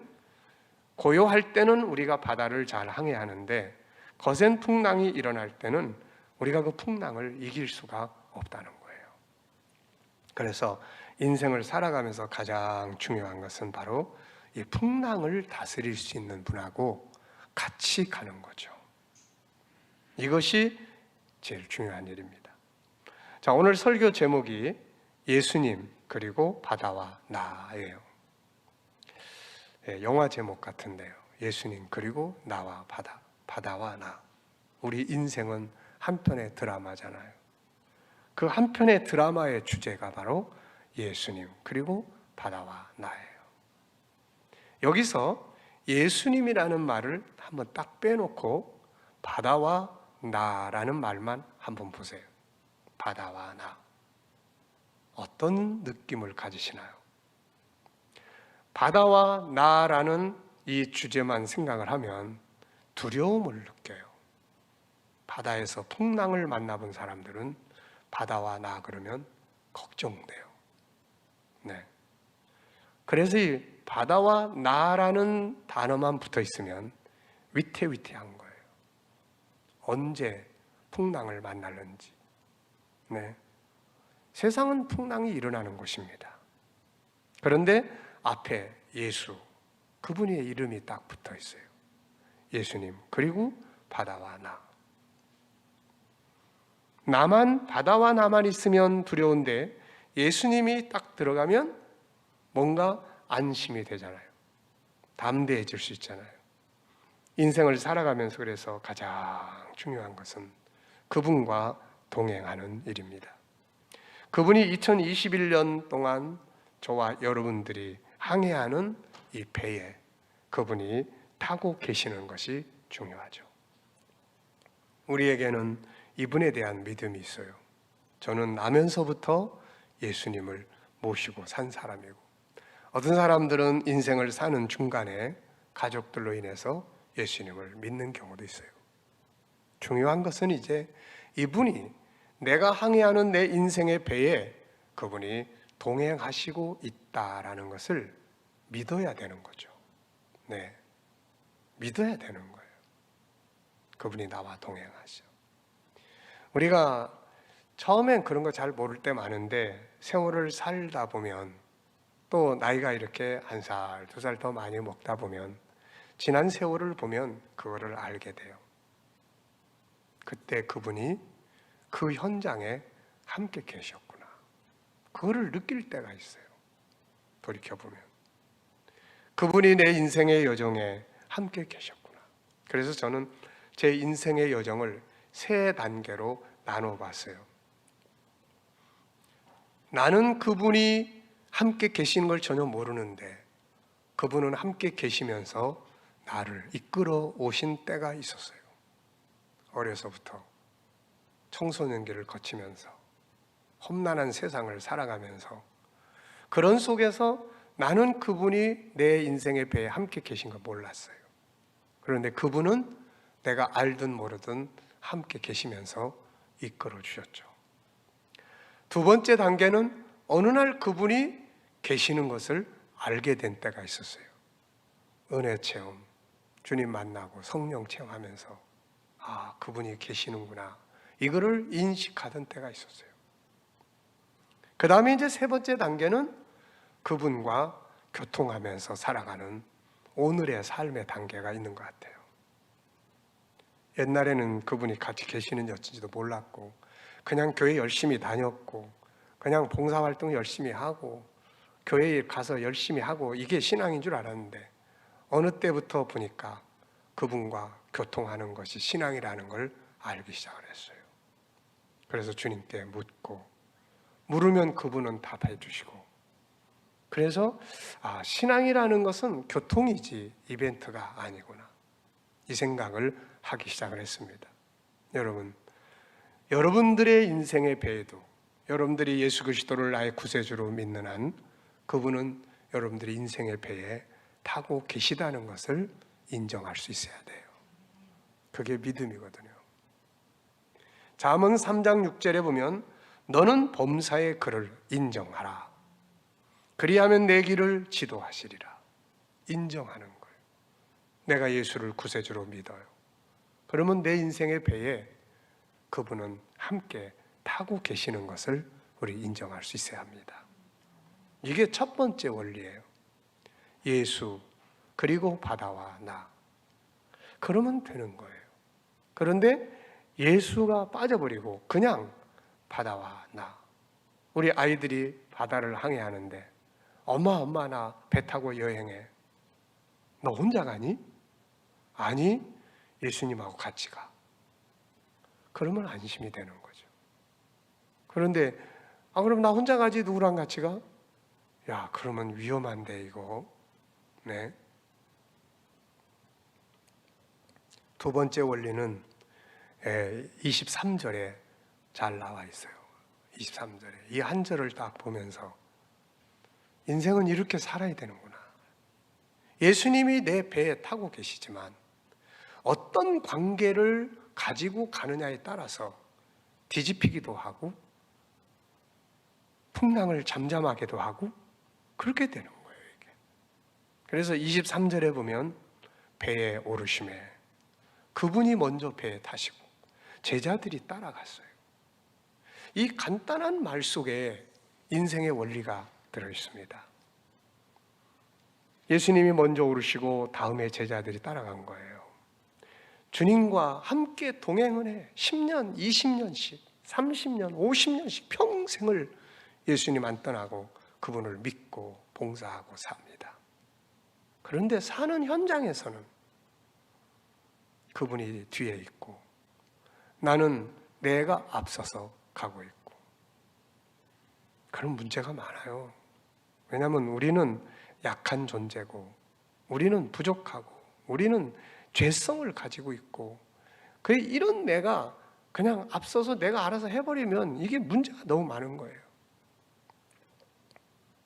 고요할 때는 우리가 바다를 잘 항해하는데 거센 풍랑이 일어날 때는 우리가 그 풍랑을 이길 수가 없다는 거예요. 그래서 인생을 살아가면서 가장 중요한 것은 바로 이 풍랑을 다스릴 수 있는 분하고 같이 가는 거죠. 이것이 제일 중요한 일입니다. 자, 오늘 설교 제목이 예수님 그리고 바다와 나예요. 영화 제목 같은데요. 예수님 그리고 나와 바다, 바다와 나. 우리 인생은 한 편의 드라마잖아요. 그 한 편의 드라마의 주제가 바로 예수님 그리고 바다와 나예요. 여기서 예수님이라는 말을 한번 딱 빼놓고 바다와 나라는 말만 한번 보세요. 바다와 나. 어떤 느낌을 가지시나요? 바다와 나라는 이 주제만 생각을 하면 두려움을 느껴요. 바다에서 풍랑을 만나본 사람들은 바다와 나 그러면 걱정돼요. 네. 그래서 이 바다와 나라는 단어만 붙어 있으면 위태위태한 거예요. 언제 풍랑을 만날는지. 네. 세상은 풍랑이 일어나는 곳입니다. 그런데 앞에 예수, 그분의 이름이 딱 붙어 있어요. 예수님, 그리고 바다와 나. 나만, 바다와 나만 있으면 두려운데 예수님이 딱 들어가면 뭔가 안심이 되잖아요. 담대해질 수 있잖아요. 인생을 살아가면서 그래서 가장 중요한 것은 그분과 동행하는 일입니다. 그분이 2021년 동안 저와 여러분들이 항해하는 이 배에 그분이 타고 계시는 것이 중요하죠. 우리에게는 이분에 대한 믿음이 있어요. 저는 나면서부터 예수님을 모시고 산 사람이고, 어떤 사람들은 인생을 사는 중간에 가족들로 인해서 예수님을 믿는 경우도 있어요. 중요한 것은 이제 이분이 내가 항해하는 내 인생의 배에 그분이 동행하시고 있다라는 것을 믿어야 되는 거죠. 네, 믿어야 되는 거예요. 그분이 나와 동행하셔. 우리가 처음엔 그런 거 잘 모를 때 많은데 세월을 살다 보면 또 나이가 이렇게 1살, 2살 더 많이 먹다 보면 지난 세월을 보면 그거를 알게 돼요. 그때 그분이 그 현장에 함께 계셨구나. 그거를 느낄 때가 있어요. 돌이켜보면 그분이 내 인생의 여정에 함께 계셨구나. 그래서 저는 제 인생의 여정을 3단계로 나눠봤어요. 나는 그분이 함께 계시는 걸 전혀 모르는데 그분은 함께 계시면서 나를 이끌어 오신 때가 있었어요. 어려서부터 청소년기를 거치면서 험난한 세상을 살아가면서 그런 속에서 나는 그분이 내 인생의 배에 함께 계신 걸 몰랐어요. 그런데 그분은 내가 알든 모르든 함께 계시면서 이끌어 주셨죠. 2번째 단계는 어느 날 그분이 계시는 것을 알게 된 때가 있었어요. 은혜 체험, 주님 만나고 성령 체험하면서 아, 그분이 계시는구나, 이거를 인식하던 때가 있었어요. 그 다음에 이제 3번째 단계는 그분과 교통하면서 살아가는 오늘의 삶의 단계가 있는 것 같아요. 옛날에는 그분이 같이 계시는지 어쩐지도 몰랐고 그냥 교회 열심히 다녔고 그냥 봉사활동 열심히 하고 교회에 가서 열심히 하고 이게 신앙인 줄 알았는데 어느 때부터 보니까 그분과 교통하는 것이 신앙이라는 걸 알기 시작을 했어요. 그래서 주님께 묻고 물으면 그분은 답해 주시고 그래서 아, 신앙이라는 것은 교통이지 이벤트가 아니구나, 이 생각을 하기 시작을 했습니다. 여러분, 여러분들의 인생의 배에도 여러분들이 예수 그리스도를 나의 구세주로 믿는 한 그분은 여러분들의 인생의 배에 타고 계시다는 것을 인정할 수 있어야 돼요. 그게 믿음이거든요. 잠언 3장 6절에 보면 너는 범사의 그를 인정하라. 그리하면 내 길을 지도하시리라. 인정하는 거예요. 내가 예수를 구세주로 믿어요. 그러면 내 인생의 배에 그분은 함께 타고 계시는 것을 우리 인정할 수 있어야 합니다. 이게 첫 번째 원리예요. 예수 그리고 바다와 나, 그러면 되는 거예요. 그런데 예수가 빠져버리고 그냥 바다와 나, 우리 아이들이 바다를 항해하는데 엄마 나 배 타고 여행해. 너 혼자 가니? 아니, 예수님하고 같이 가. 그러면 안심이 되는 거죠. 그런데 아, 그럼 나 혼자 가지 누구랑 같이 가? 야, 그러면 위험한데 이거. 네. 2번째 원리는 23절에 잘 나와 있어요. 23절에 이 한 절을 딱 보면서 인생은 이렇게 살아야 되는구나. 예수님이 내 배에 타고 계시지만 어떤 관계를 가지고 가느냐에 따라서 뒤집히기도 하고 풍랑을 잠잠하게도 하고 그렇게 되는 거예요, 이게. 그래서 23절에 보면 배에 오르심에 그분이 먼저 배에 타시고 제자들이 따라갔어요. 이 간단한 말 속에 인생의 원리가 들어 있습니다. 예수님이 먼저 오르시고 다음에 제자들이 따라간 거예요. 주님과 함께 동행을 해 10년, 20년씩, 30년, 50년씩 평생을 예수님 안 떠나고 그분을 믿고 봉사하고 삽니다. 그런데 사는 현장에서는 그분이 뒤에 있고 나는 내가 앞서서 가고 있고, 그런 문제가 많아요. 왜냐하면 우리는 약한 존재고 우리는 부족하고 우리는 죄성을 가지고 있고 이런 내가 그냥 앞서서 내가 알아서 해버리면 이게 문제가 너무 많은 거예요.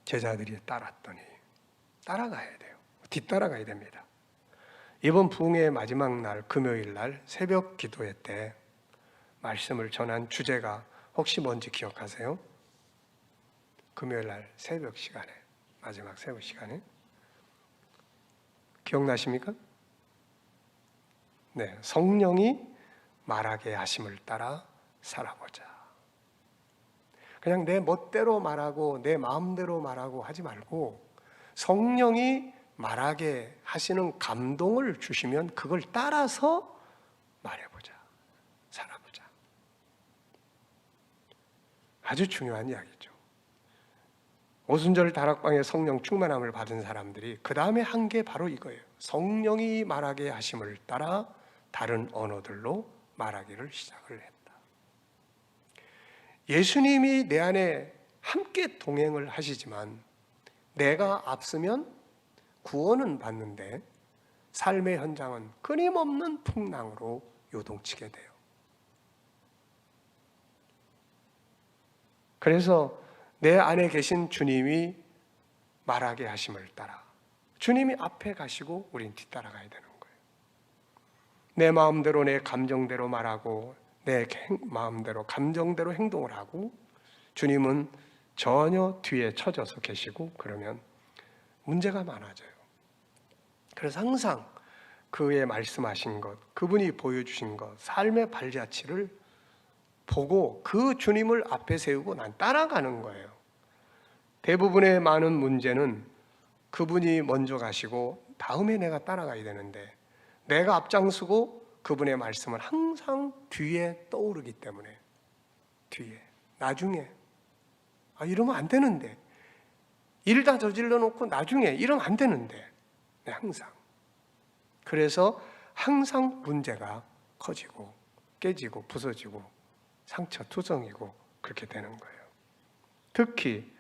제자들이 따랐더니 따라가야 돼요. 뒤따라가야 됩니다. 이번 부흥의 마지막 날 금요일 날 새벽 기도회 때 말씀을 전한 주제가 혹시 뭔지 기억하세요? 금요일 날 새벽 시간에, 마지막 새벽 시간에 기억나십니까? 네, 성령이 말하게 하심을 따라 살아보자. 그냥 내 멋대로 말하고 내 마음대로 말하고 하지 말고 성령이 말하게 하시는 감동을 주시면 그걸 따라서 말해보자. 살아보자. 아주 중요한 이야기죠. 오순절 다락방에 성령 충만함을 받은 사람들이 그 다음에 한 게 바로 이거예요. 성령이 말하게 하심을 따라 다른 언어들로 말하기를 시작을 했다. 예수님이 내 안에 함께 동행을 하시지만 내가 앞서면 구원은 받는데 삶의 현장은 끊임없는 풍랑으로 요동치게 돼요. 그래서 내 안에 계신 주님이 말하게 하심을 따라 주님이 앞에 가시고 우린 뒤따라가야 되는 거예요. 내 마음대로 내 감정대로 말하고 내 마음대로 감정대로 행동을 하고 주님은 전혀 뒤에 처져서 계시고 그러면 문제가 많아져요. 그래서 항상 그의 말씀하신 것, 그분이 보여주신 것, 삶의 발자취를 보고 그 주님을 앞에 세우고 난 따라가는 거예요. 대부분의 많은 문제는 그분이 먼저 가시고 다음에 내가 따라가야 되는데 내가 앞장서고 그분의 말씀은 항상 뒤에 떠오르기 때문에 뒤에, 나중에 이러면 안 되는데 일 다 저질러 놓고 나중에 이러면 안 되는데 네, 항상 그래서 항상 문제가 커지고 깨지고 부서지고 상처 투성이고 그렇게 되는 거예요. 특히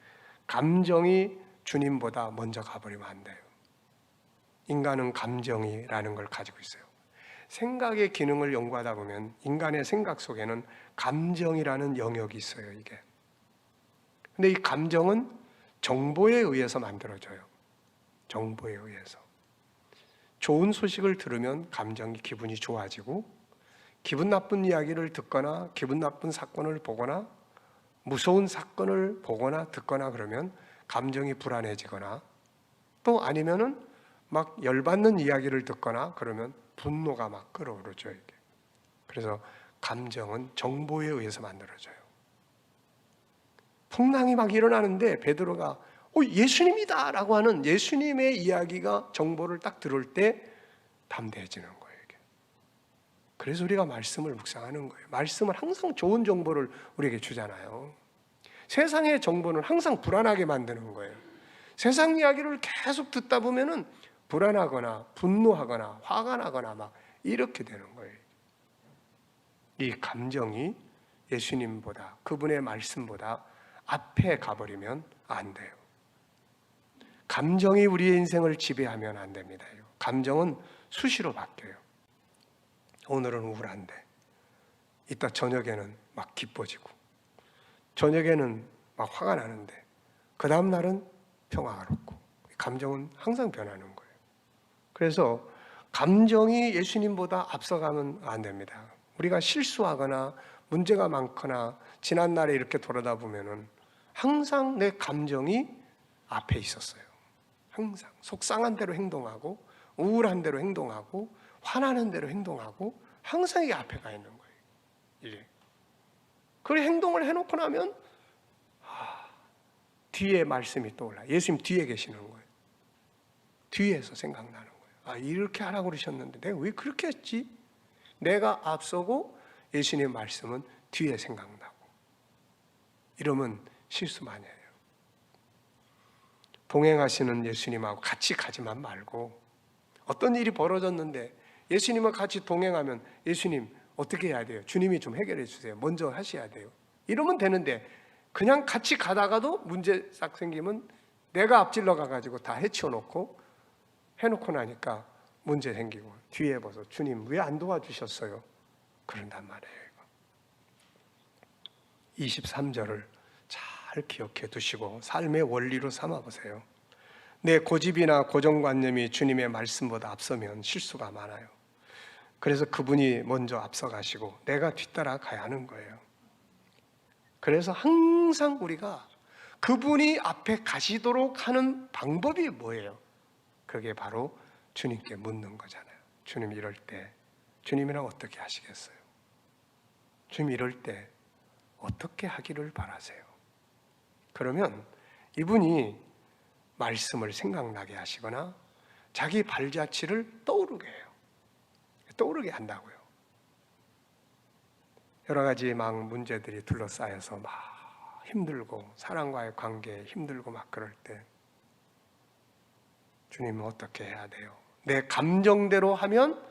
감정이 주님보다 먼저 가버리면 안 돼요. 인간은 감정이라는 걸 가지고 있어요. 생각의 기능을 연구하다 보면 인간의 생각 속에는 감정이라는 영역이 있어요. 이게. 근데 이 감정은 정보에 의해서 만들어져요. 정보에 의해서. 좋은 소식을 들으면 감정이 기분이 좋아지고 기분 나쁜 이야기를 듣거나 기분 나쁜 사건을 보거나 무서운 사건을 보거나 듣거나 그러면 감정이 불안해지거나 또 아니면은 막 열받는 이야기를 듣거나 그러면 분노가 막 끓어오르죠. 이게. 그래서 감정은 정보에 의해서 만들어져요. 풍랑이 막 일어나는데 베드로가 예수님이다 라고 하는 예수님의 이야기가 정보를 딱 들을 때 담대해지는 거예요. 이게. 그래서 우리가 말씀을 묵상하는 거예요. 말씀은 항상 좋은 정보를 우리에게 주잖아요. 세상의 정보는 항상 불안하게 만드는 거예요. 세상 이야기를 계속 듣다 보면은 불안하거나 분노하거나 화가 나거나 막 이렇게 되는 거예요. 이 감정이 예수님보다 그분의 말씀보다 앞에 가버리면 안 돼요. 감정이 우리의 인생을 지배하면 안 됩니다. 감정은 수시로 바뀌어요. 오늘은 우울한데 이따 저녁에는 막 기뻐지고 저녁에는 막 화가 나는데 그 다음 날은 평화롭고 감정은 항상 변하는 거예요. 그래서 감정이 예수님보다 앞서가면 안 됩니다. 우리가 실수하거나 문제가 많거나 지난 날에 이렇게 돌아다 보면은 항상 내 감정이 앞에 있었어요. 항상 속상한 대로 행동하고 우울한 대로 행동하고 화나는 대로 행동하고 항상 이게 앞에 가 있는 거예요. 이게. 그 행동을 해놓고 나면 뒤에 말씀이 떠올라. 예수님 뒤에 계시는 거예요. 뒤에서 생각나는 거예요. 이렇게 하라고 그러셨는데 내가 왜 그렇게 했지? 내가 앞서고 예수님의 말씀은 뒤에 생각나고 이러면 실수 많이 해요. 동행하시는 예수님하고 같이 가지만 말고 어떤 일이 벌어졌는데 예수님과 같이 동행하면 예수님 어떻게 해야 돼요? 주님이 좀 해결해 주세요. 먼저 하셔야 돼요. 이러면 되는데 그냥 같이 가다가도 문제 싹 생기면 내가 앞질러 가가지고 다 해치워놓고 해놓고 나니까 문제 생기고 뒤에 봐서 주님 왜 안 도와주셨어요? 그런단 말이에요. 23절을 잘 기억해 두시고 삶의 원리로 삼아보세요. 내 고집이나 고정관념이 주님의 말씀보다 앞서면 실수가 많아요. 그래서 그분이 먼저 앞서가시고 내가 뒤따라 가야 하는 거예요. 그래서 항상 우리가 그분이 앞에 가시도록 하는 방법이 뭐예요? 그게 바로 주님께 묻는 거잖아요. 주님 이럴 때 주님이랑 어떻게 하시겠어요? 주님 이럴 때 어떻게 하기를 바라세요? 그러면 이분이 말씀을 생각나게 하시거나 자기 발자취를 떠오르게 해요. 떠오르게 한다고요. 여러 가지 막 문제들이 둘러싸여서 막 힘들고 사람과의 관계에 힘들고 막 그럴 때 주님은 어떻게 해야 돼요? 내 감정대로 하면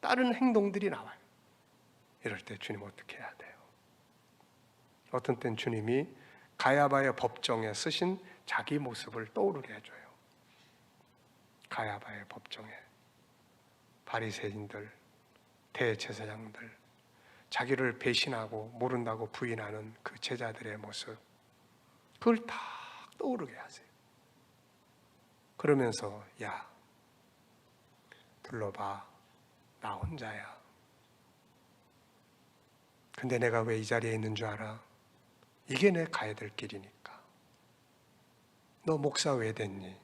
다른 행동들이 나와요. 이럴 때 주님 어떻게 해야 돼요? 어떤 땐 주님이 가야바의 법정에 쓰신 자기 모습을 떠오르게 해줘요. 가야바의 법정에 바리새인들, 대제사장들, 자기를 배신하고 모른다고 부인하는 그 제자들의 모습, 그걸 다 떠오르게 하세요. 그러면서 야, 둘러봐, 나 혼자야. 근데 내가 왜 이 자리에 있는 줄 알아? 이게 내 가야 될 길이니까. 너 목사 왜 됐니?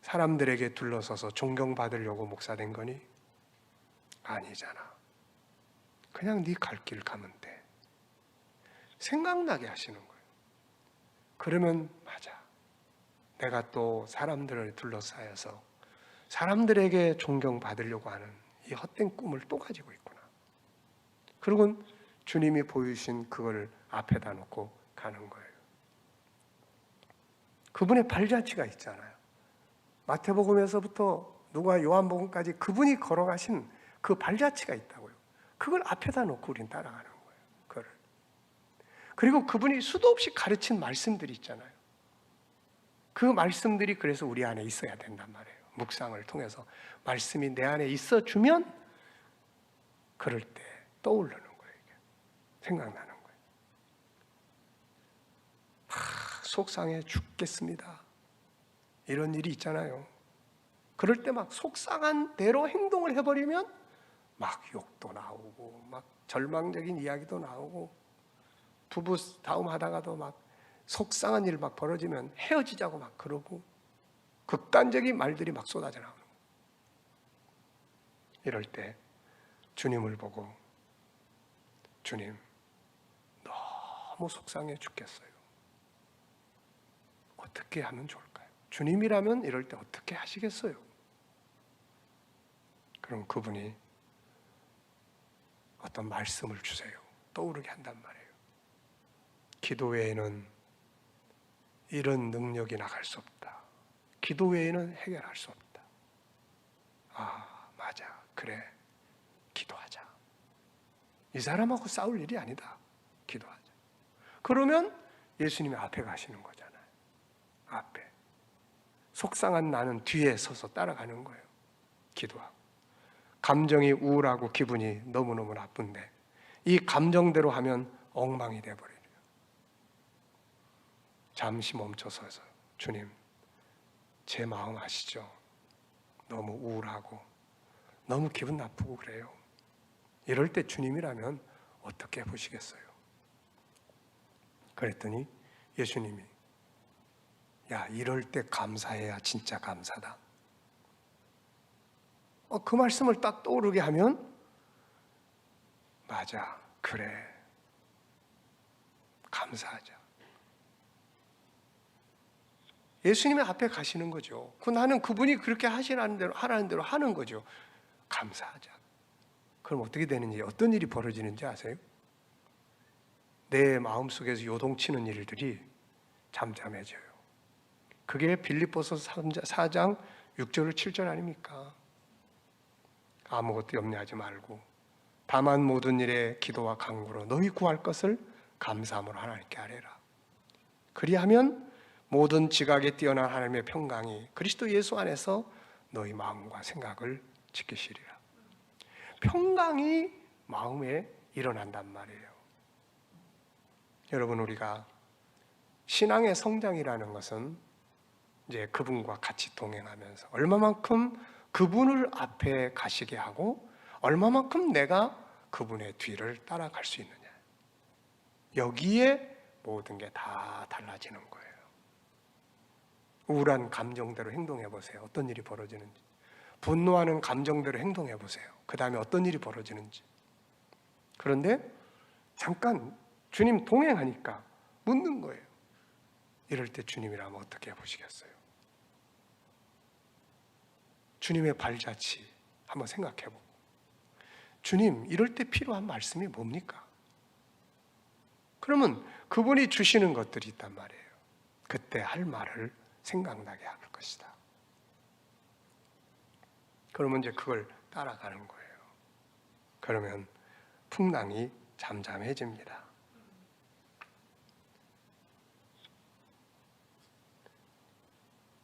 사람들에게 둘러서서 존경받으려고 목사 된 거니? 아니잖아. 그냥 네 갈 길 가면 돼. 생각나게 하시는 거예요. 그러면 맞아. 내가 또 사람들을 둘러싸여서 사람들에게 존경받으려고 하는 이 헛된 꿈을 또 가지고 있구나. 그리고 주님이 보여주신 그걸 앞에다 놓고 가는 거예요. 그분의 발자취가 있잖아요. 마태복음에서부터 누가 요한복음까지 그분이 걸어가신 그 발자취가 있다고요. 그걸 앞에다 놓고 우린 따라가는 거예요. 그걸. 그리고 그분이 수도 없이 가르친 말씀들이 있잖아요. 그 말씀들이 그래서 우리 안에 있어야 된단 말이에요. 묵상을 통해서 말씀이 내 안에 있어주면 그럴 때 떠오르는 거예요. 이게. 생각나는 거예요. 속상해 죽겠습니다. 이런 일이 있잖아요. 그럴 때 막 속상한 대로 행동을 해버리면 막 욕도 나오고 막 절망적인 이야기도 나오고 부부 다움 하다가도 막 속상한 일 막 벌어지면 헤어지자고 막 그러고 극단적인 말들이 막 쏟아져 나오는 거예요. 이럴 때 주님을 보고 주님 너무 속상해 죽겠어요. 어떻게 하면 좋을까요? 주님이라면 이럴 때 어떻게 하시겠어요? 그럼 그분이 어떤 말씀을 주세요. 떠오르게 한단 말이에요. 기도 외에는 이런 능력이 나갈 수 없다. 기도 외에는 해결할 수 없다. 아, 맞아. 그래. 기도하자. 이 사람하고 싸울 일이 아니다. 기도하자. 그러면 예수님이 앞에 가시는 거잖아요. 앞에. 속상한 나는 뒤에 서서 따라가는 거예요. 기도하고. 감정이 우울하고 기분이 너무너무 나쁜데 이 감정대로 하면 엉망이 돼버려요. 잠시 멈춰서서 주님, 제 마음 아시죠? 너무 우울하고 너무 기분 나쁘고 그래요. 이럴 때 주님이라면 어떻게 보시겠어요? 그랬더니 예수님이 야, 이럴 때 감사해야 진짜 감사다. 그 말씀을 딱 떠오르게 하면 맞아, 그래, 감사하자. 예수님의 앞에 가시는 거죠. 나는 그분이 그렇게 하라는 대로 하는 거죠. 감사하자. 그럼 어떻게 되는지, 어떤 일이 벌어지는지 아세요? 내 마음속에서 요동치는 일들이 잠잠해져요. 그게 빌립보서 4장 6절 7절 아닙니까? 아무것도 염려하지 말고 다만 모든 일에 기도와 간구로 너희 구할 것을 감사함으로 하나님께 아뢰라. 그리하면 모든 지각에 뛰어난 하나님의 평강이 그리스도 예수 안에서 너희 마음과 생각을 지키시리라. 평강이 마음에 일어난단 말이에요. 여러분, 우리가 신앙의 성장이라는 것은 이제 그분과 같이 동행하면서 얼마만큼 그분을 앞에 가시게 하고 얼마만큼 내가 그분의 뒤를 따라갈 수 있느냐. 여기에 모든 게 다 달라지는 거예요. 우울한 감정대로 행동해 보세요. 어떤 일이 벌어지는지. 분노하는 감정대로 행동해 보세요. 그 다음에 어떤 일이 벌어지는지. 그런데 잠깐 주님 동행하니까 묻는 거예요. 이럴 때 주님이라면 어떻게 해보시겠어요? 주님의 발자취 한번 생각해보고, 주님 이럴 때 필요한 말씀이 뭡니까? 그러면 그분이 주시는 것들이 있단 말이에요. 그때 할 말을 생각나게 할 것이다. 그러면 이제 그걸 따라가는 거예요. 그러면 풍랑이 잠잠해집니다.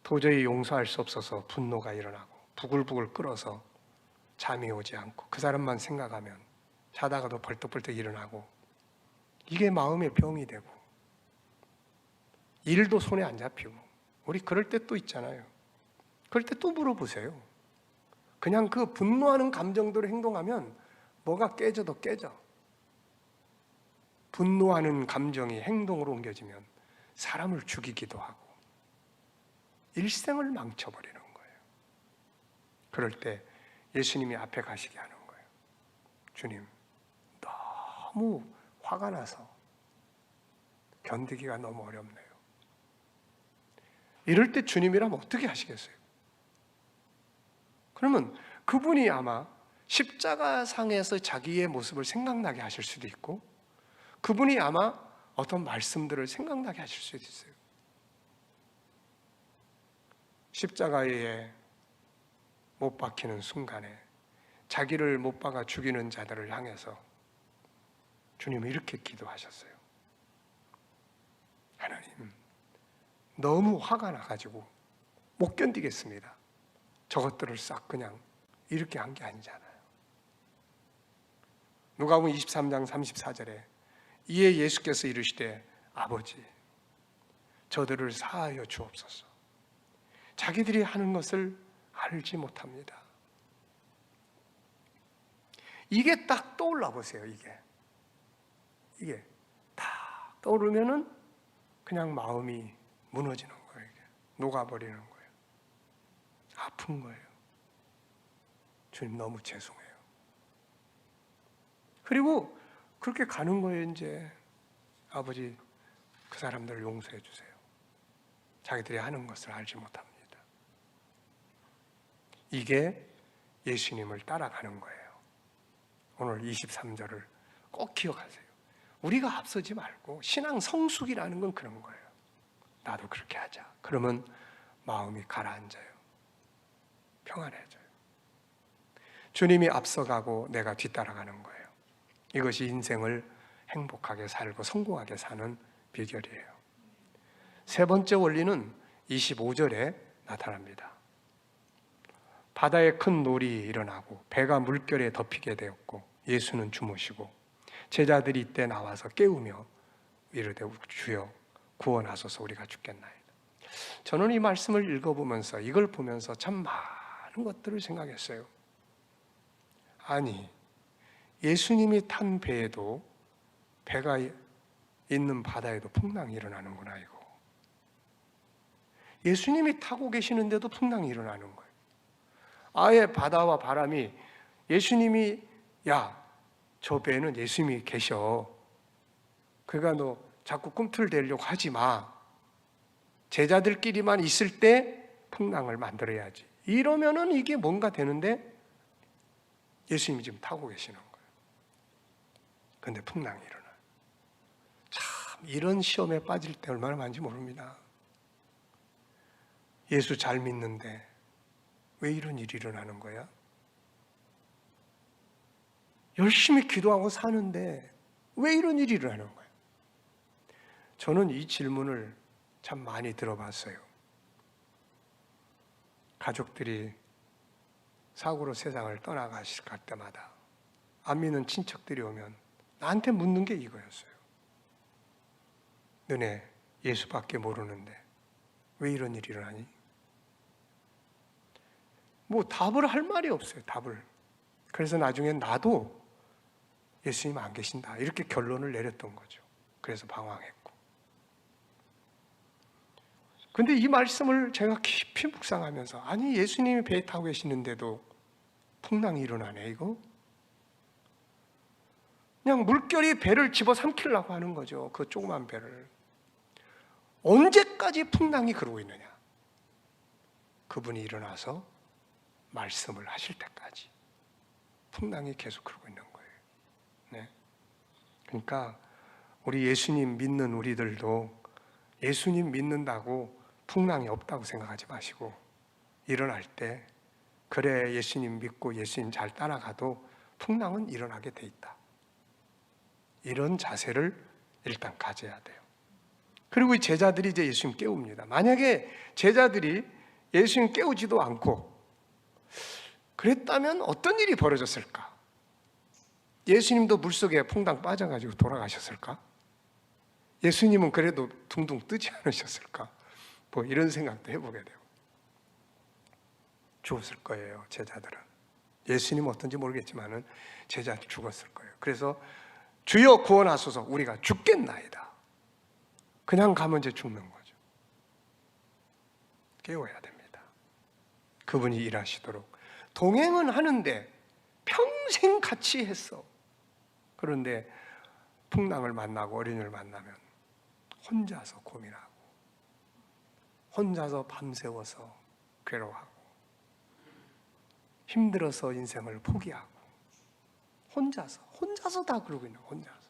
도저히 용서할 수 없어서 분노가 일어나고 부글부글 끓어서 잠이 오지 않고 그 사람만 생각하면 자다가도 벌떡벌떡 일어나고, 이게 마음의 병이 되고 일도 손에 안 잡히고. 우리 그럴 때 또 있잖아요. 그럴 때 또 물어보세요. 그냥 그 분노하는 감정대로 행동하면 뭐가 깨져도 깨져. 분노하는 감정이 행동으로 옮겨지면 사람을 죽이기도 하고 일생을 망쳐버리는 거예요. 그럴 때 예수님이 앞에 가시게 하는 거예요. 주님, 너무 화가 나서 견디기가 너무 어렵네요. 이럴 때 주님이라면 어떻게 하시겠어요? 그러면 그분이 아마 십자가상에서 자기의 모습을 생각나게 하실 수도 있고, 그분이 아마 어떤 말씀들을 생각나게 하실 수도 있어요. 십자가에 못 박히는 순간에 자기를 못 박아 죽이는 자들을 향해서 주님은 이렇게 기도하셨어요. 하나님, 너무 화가 나가지고 못 견디겠습니다. 저것들을 싹 그냥 이렇게 한 게 아니잖아요. 누가복음 23장 34절에 이에 예수께서 이르시되 아버지, 저들을 사하여 주옵소서. 자기들이 하는 것을 알지 못합니다. 이게 딱 떠올라 보세요. 이게 딱 떠오르면은 그냥 마음이 무너지는 거예요. 이게 녹아버리는 거예요. 아픈 거예요. 주님 너무 죄송해요. 그리고 그렇게 가는 거예요. 이제 아버지, 그 사람들을 용서해 주세요. 자기들이 하는 것을 알지 못합니다. 이게 예수님을 따라가는 거예요. 오늘 23절을 꼭 기억하세요. 우리가 앞서지 말고, 신앙 성숙이라는 건 그런 거예요. 나도 그렇게 하자. 그러면 마음이 가라앉아요. 평안해져요. 주님이 앞서가고 내가 뒤따라가는 거예요. 이것이 인생을 행복하게 살고 성공하게 사는 비결이에요. 세 번째 원리는 25절에 나타납니다. 바다에 큰 놀이 일어나고 배가 물결에 덮이게 되었고 예수는 주무시고 제자들이 이때 나와서 깨우며 이르되 주여 구원하소서 우리가 죽겠나이다. 저는 이 말씀을 읽어보면서, 이걸 보면서 참 많은 것들을 생각했어요. 아니, 예수님이 탄 배에도, 배가 있는 바다에도 풍랑이 일어나는구나. 이거 예수님이 타고 계시는데도 풍랑이 일어나는 거예요. 아예 바다와 바람이, 예수님이 야, 저 배는 예수님이 계셔. 그러니까 너 자꾸 꿈틀대려고 하지 마. 제자들끼리만 있을 때 풍랑을 만들어야지. 이러면은 이게 뭔가 되는데 예수님이 지금 타고 계시는 거예요. 그런데 풍랑이 일어나요. 참 이런 시험에 빠질 때 얼마나 많은지 모릅니다. 예수 잘 믿는데 왜 이런 일이 일어나는 거야? 열심히 기도하고 사는데 왜 이런 일이 일어나는 거야? 저는 이 질문을 참 많이 들어봤어요. 가족들이 사고로 세상을 떠나가실 때마다 안 믿는 친척들이 오면 나한테 묻는 게 이거였어요. 너네 예수밖에 모르는데 왜 이런 일이 일어나니? 뭐 답을 할 말이 없어요. 답을. 그래서 나중에 나도 예수님 안 계신다 이렇게 결론을 내렸던 거죠. 그래서 방황했고, 근데 이 말씀을 제가 깊이 묵상하면서, 아니 예수님이 배에 타고 계시는데도 풍랑이 일어나네 이거? 그냥 물결이 배를 집어삼키려고 하는 거죠. 그 조그만 배를. 언제까지 풍랑이 그러고 있느냐? 그분이 일어나서 말씀을 하실 때까지 풍랑이 계속 그러고 있는 거예요. 네. 그러니까 우리 예수님 믿는 우리들도 예수님 믿는다고 풍랑이 없다고 생각하지 마시고, 일어날 때 그래 예수님 믿고 예수님 잘 따라가도 풍랑은 일어나게 돼 있다, 이런 자세를 일단 가져야 돼요. 그리고 이 제자들이 이제 예수님 깨웁니다. 만약에 제자들이 예수님 깨우지도 않고 그랬다면 어떤 일이 벌어졌을까? 예수님도 물속에 퐁당 빠져가지고 돌아가셨을까? 예수님은 그래도 둥둥 뜨지 않으셨을까? 뭐 이런 생각도 해보게 되고, 죽었을 거예요. 제자들은. 예수님은 어떤지 모르겠지만은 제자들 죽었을 거예요. 그래서 주여 구원하소서, 우리가 죽겠나이다. 그냥 가면 이제 죽는 거죠. 깨워야 됩니다. 그분이 일하시도록. 동행은 하는데 평생 같이 했어. 그런데 풍랑을 만나고 어린이를 만나면 혼자서 고민하고, 혼자서 밤새워서 괴로워하고, 힘들어서 인생을 포기하고, 혼자서 다 그러고 있는 거예요. 혼자서.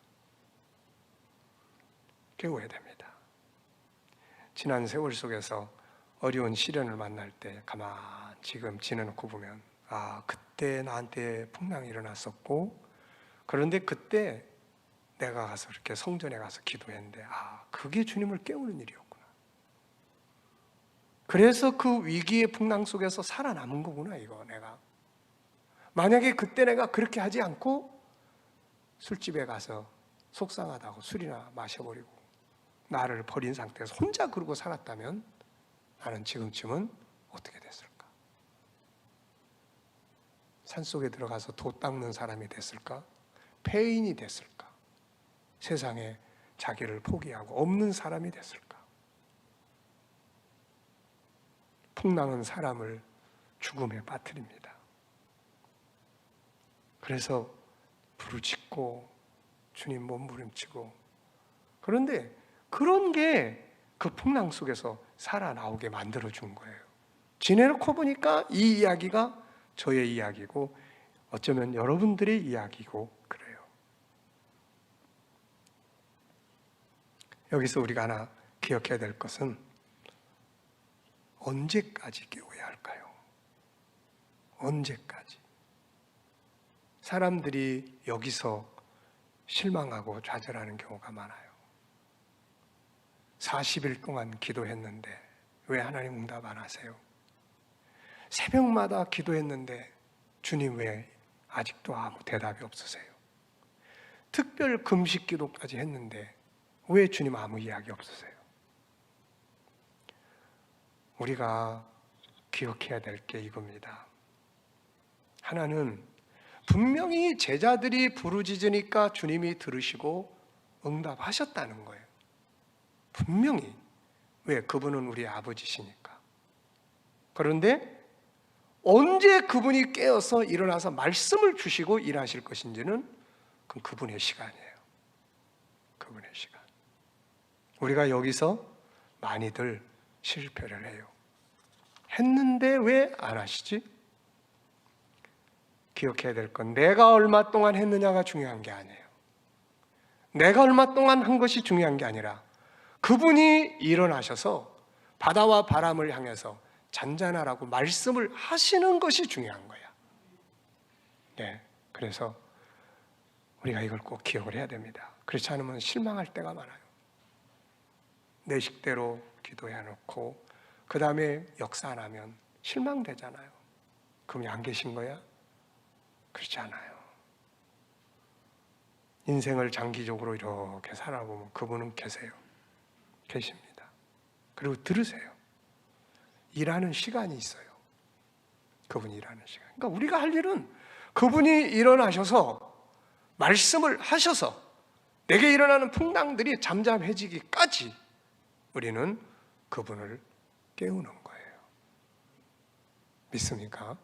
깨워야 됩니다. 지난 세월 속에서 어려운 시련을 만날 때 가만 지금 지내놓고 보면, 아, 그때 나한테 풍랑이 일어났었고, 그런데 그때 내가 가서 이렇게 성전에 가서 기도했는데, 아, 그게 주님을 깨우는 일이었구나. 그래서 그 위기의 풍랑 속에서 살아남은 거구나, 이거 내가. 만약에 그때 내가 그렇게 하지 않고 술집에 가서 속상하다고 술이나 마셔버리고 나를 버린 상태에서 혼자 그러고 살았다면 나는 지금쯤은 어떻게 됐을까? 산속에 들어가서 도 닦는 사람이 됐을까? 폐인이 됐을까? 세상에 자기를 포기하고 없는 사람이 됐을까? 풍랑은 사람을 죽음에 빠뜨립니다. 그래서 부르짖고 주님 몸부림치고, 그런데 그런 게 그 풍랑 속에서 살아나오게 만들어준 거예요. 지내놓고 보니까 이 이야기가 저의 이야기고 어쩌면 여러분들의 이야기고 그래요. 여기서 우리가 하나 기억해야 될 것은, 언제까지 깨워야 할까요? 언제까지? 사람들이 여기서 실망하고 좌절하는 경우가 많아요. 40일 동안 기도했는데 왜 하나님 응답 안 하세요? 새벽마다 기도했는데 주님 왜 아직도 아무 대답이 없으세요? 특별 금식 기도까지 했는데 왜 주님 아무 이야기 없으세요? 우리가 기억해야 될 게 이겁니다. 하나는 분명히 제자들이 부르짖으니까 주님이 들으시고 응답하셨다는 거예요. 분명히. 왜? 그분은 우리 아버지시니까. 그런데 언제 그분이 깨어서 일어나서 말씀을 주시고 일하실 것인지는 그건 그분의 시간이에요. 그분의 시간. 우리가 여기서 많이들 실패를 해요. 했는데 왜 안 하시지? 기억해야 될 건, 내가 얼마 동안 했느냐가 중요한 게 아니에요. 내가 얼마 동안 한 것이 중요한 게 아니라 그분이 일어나셔서 바다와 바람을 향해서 잔잔하라고 말씀을 하시는 것이 중요한 거야. 네, 그래서 우리가 이걸 꼭 기억을 해야 됩니다. 그렇지 않으면 실망할 때가 많아요. 내 식대로 기도해놓고 그 다음에 역사 안 하면 실망되잖아요. 그분이 안 계신 거야? 그렇지 않아요. 인생을 장기적으로 이렇게 살아보면 그분은 계세요. 계십니다. 그리고 들으세요. 일하는 시간이 있어요. 그분이 일하는 시간. 그러니까 우리가 할 일은 그분이 일어나셔서 말씀을 하셔서 내게 일어나는 풍랑들이 잠잠해지기까지 우리는 그분을 깨우는 거예요. 믿습니까?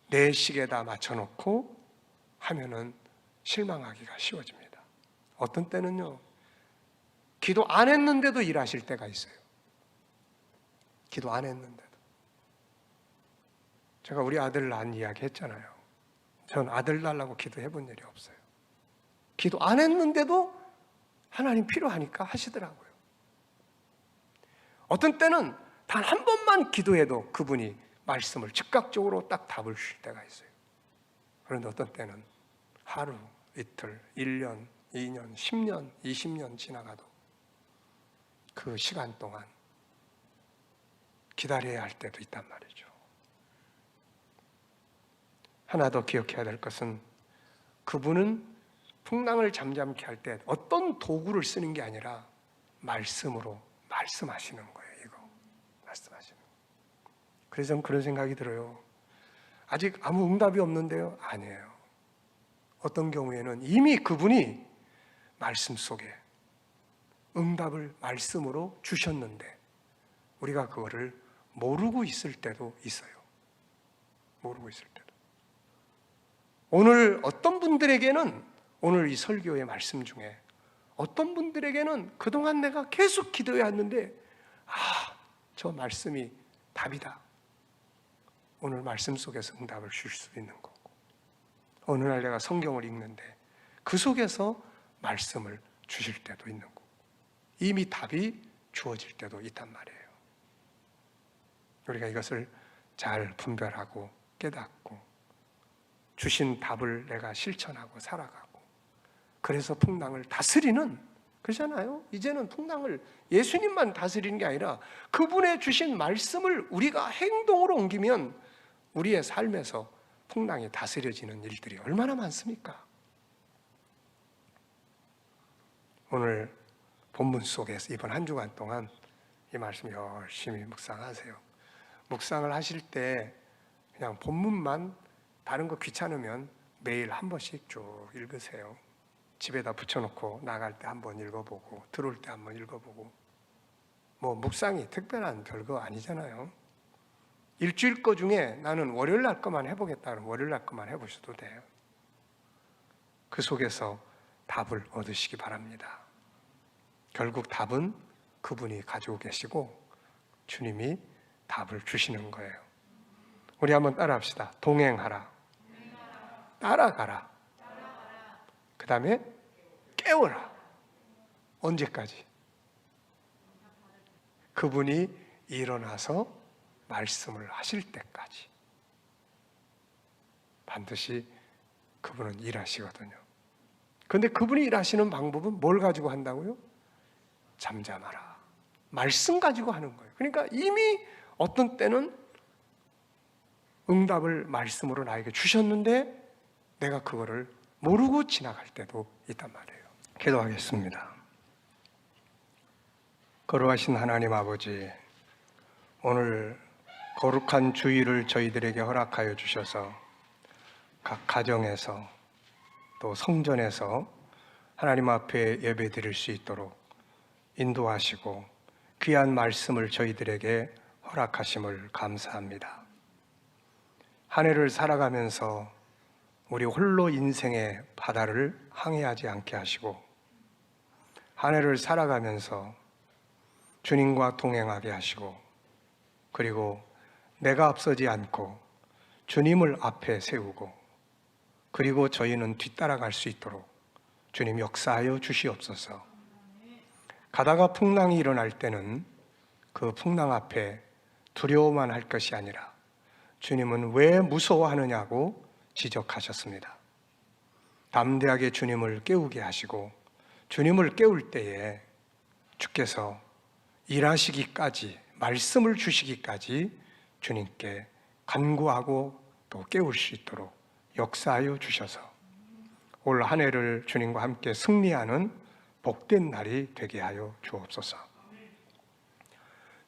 내 시계다 맞춰놓고 하면은 실망하기가 쉬워집니다. 어떤 때는요, 기도 안 했는데도 일하실 때가 있어요. 기도 안 했는데도. 제가 우리 아들 낳은 이야기 했잖아요. 전 아들 낳으려고 기도해 본 일이 없어요. 기도 안 했는데도 하나님 필요하니까 하시더라고요. 어떤 때는 단 한 번만 기도해도 그분이 말씀을 즉각적으로 딱 답을 주실 때가 있어요. 그런데 어떤 때는 하루, 이틀, 1년, 2년, 10년, 20년 지나가도 그 시간 동안 기다려야 할 때도 있단 말이죠. 하나 더 기억해야 될 것은 그분은 풍랑을 잠잠케 할 때 어떤 도구를 쓰는 게 아니라 말씀으로 말씀하시는 거예요. 이거 말씀하시는 거예요. 그래서 저는 그런 생각이 들어요. 아직 아무 응답이 없는데요? 아니에요. 어떤 경우에는 이미 그분이 말씀 속에 응답을 말씀으로 주셨는데 우리가 그거를 모르고 있을 때도 있어요. 모르고 있을 때도. 오늘 어떤 분들에게는 오늘 이 설교의 말씀 중에 어떤 분들에게는 그동안 내가 계속 기도해 왔는데 저 말씀이 답이다. 오늘 말씀 속에서 응답을 줄 수 있는 거고, 어느 날 내가 성경을 읽는데 그 속에서 말씀을 주실 때도 있는 거고, 이미 답이 주어질 때도 있단 말이에요. 우리가 이것을 잘 분별하고 깨닫고 주신 답을 내가 실천하고 살아가고, 그래서 풍랑을 다스리는, 그러잖아요. 이제는 풍랑을 예수님만 다스리는 게 아니라 그분의 주신 말씀을 우리가 행동으로 옮기면 우리의 삶에서 풍랑이 다스려지는 일들이 얼마나 많습니까? 오늘 본문 속에서 이번 한 주간 동안 이 말씀 열심히 묵상하세요. 묵상을 하실 때 그냥 본문만, 다른 거 귀찮으면 매일 한 번씩 쭉 읽으세요. 집에다 붙여놓고 나갈 때 한 번 읽어보고 들어올 때 한 번 읽어보고. 뭐 묵상이 특별한 별거 아니잖아요. 일주일 거 중에 나는 월요일 날 거만 해보겠다 그러면 월요일 날 거만 해보셔도 돼요. 그 속에서 답을 얻으시기 바랍니다. 결국 답은 그분이 가지고 계시고 주님이 답을 주시는 거예요. 우리 한번 따라합시다. 동행하라, 따라가라, 그 다음에 깨워라. 언제까지? 그분이 일어나서 말씀을 하실 때까지. 반드시 그분은 일하시거든요. 그런데 그분이 일하시는 방법은 뭘 가지고 한다고요? 잠잠하라, 말씀 가지고 하는 거예요. 그러니까 이미 어떤 때는 응답을 말씀으로 나에게 주셨는데 내가 그거를 모르고 지나갈 때도 있단 말이에요. 기도하겠습니다. 거룩하신 하나님 아버지, 오늘 거룩한 주일을 저희들에게 허락하여 주셔서 각 가정에서 또 성전에서 하나님 앞에 예배 드릴 수 있도록 인도하시고 귀한 말씀을 저희들에게 허락하심을 감사합니다. 한 해를 살아가면서 우리 홀로 인생의 바다를 항해하지 않게 하시고, 한 해를 살아가면서 주님과 동행하게 하시고, 그리고 내가 앞서지 않고 주님을 앞에 세우고, 그리고 저희는 뒤따라갈 수 있도록 주님 역사하여 주시옵소서. 가다가 풍랑이 일어날 때는 그 풍랑 앞에 두려워만 할 것이 아니라 주님은 왜 무서워하느냐고 지적하셨습니다. 담대하게 주님을 깨우게 하시고, 주님을 깨울 때에 주께서 일하시기까지, 말씀을 주시기까지 주님께 간구하고 또 깨울 수 있도록 역사하여 주셔서 올 한 해를 주님과 함께 승리하는 복된 날이 되게 하여 주옵소서.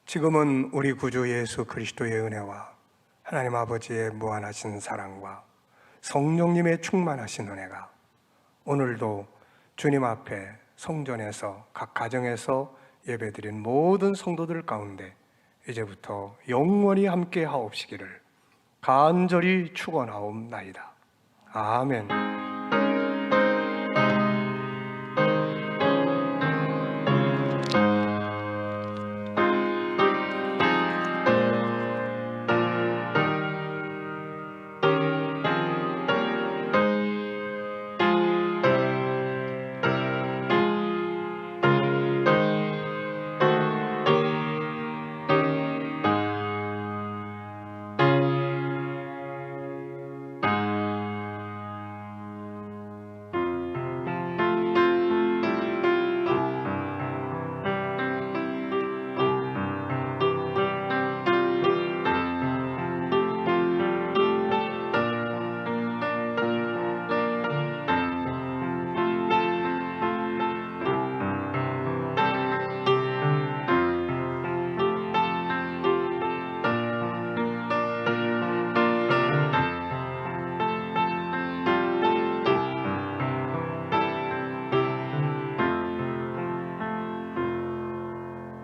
지금은 우리 구주 예수 그리스도의 은혜와 하나님 아버지의 무한하신 사랑과 성령님의 충만하신 은혜가 오늘도 주님 앞에 성전에서 각 가정에서 예배드린 모든 성도들 가운데 이제부터 영원히 함께 하옵시기를 간절히 축원하옵나이다. 아멘.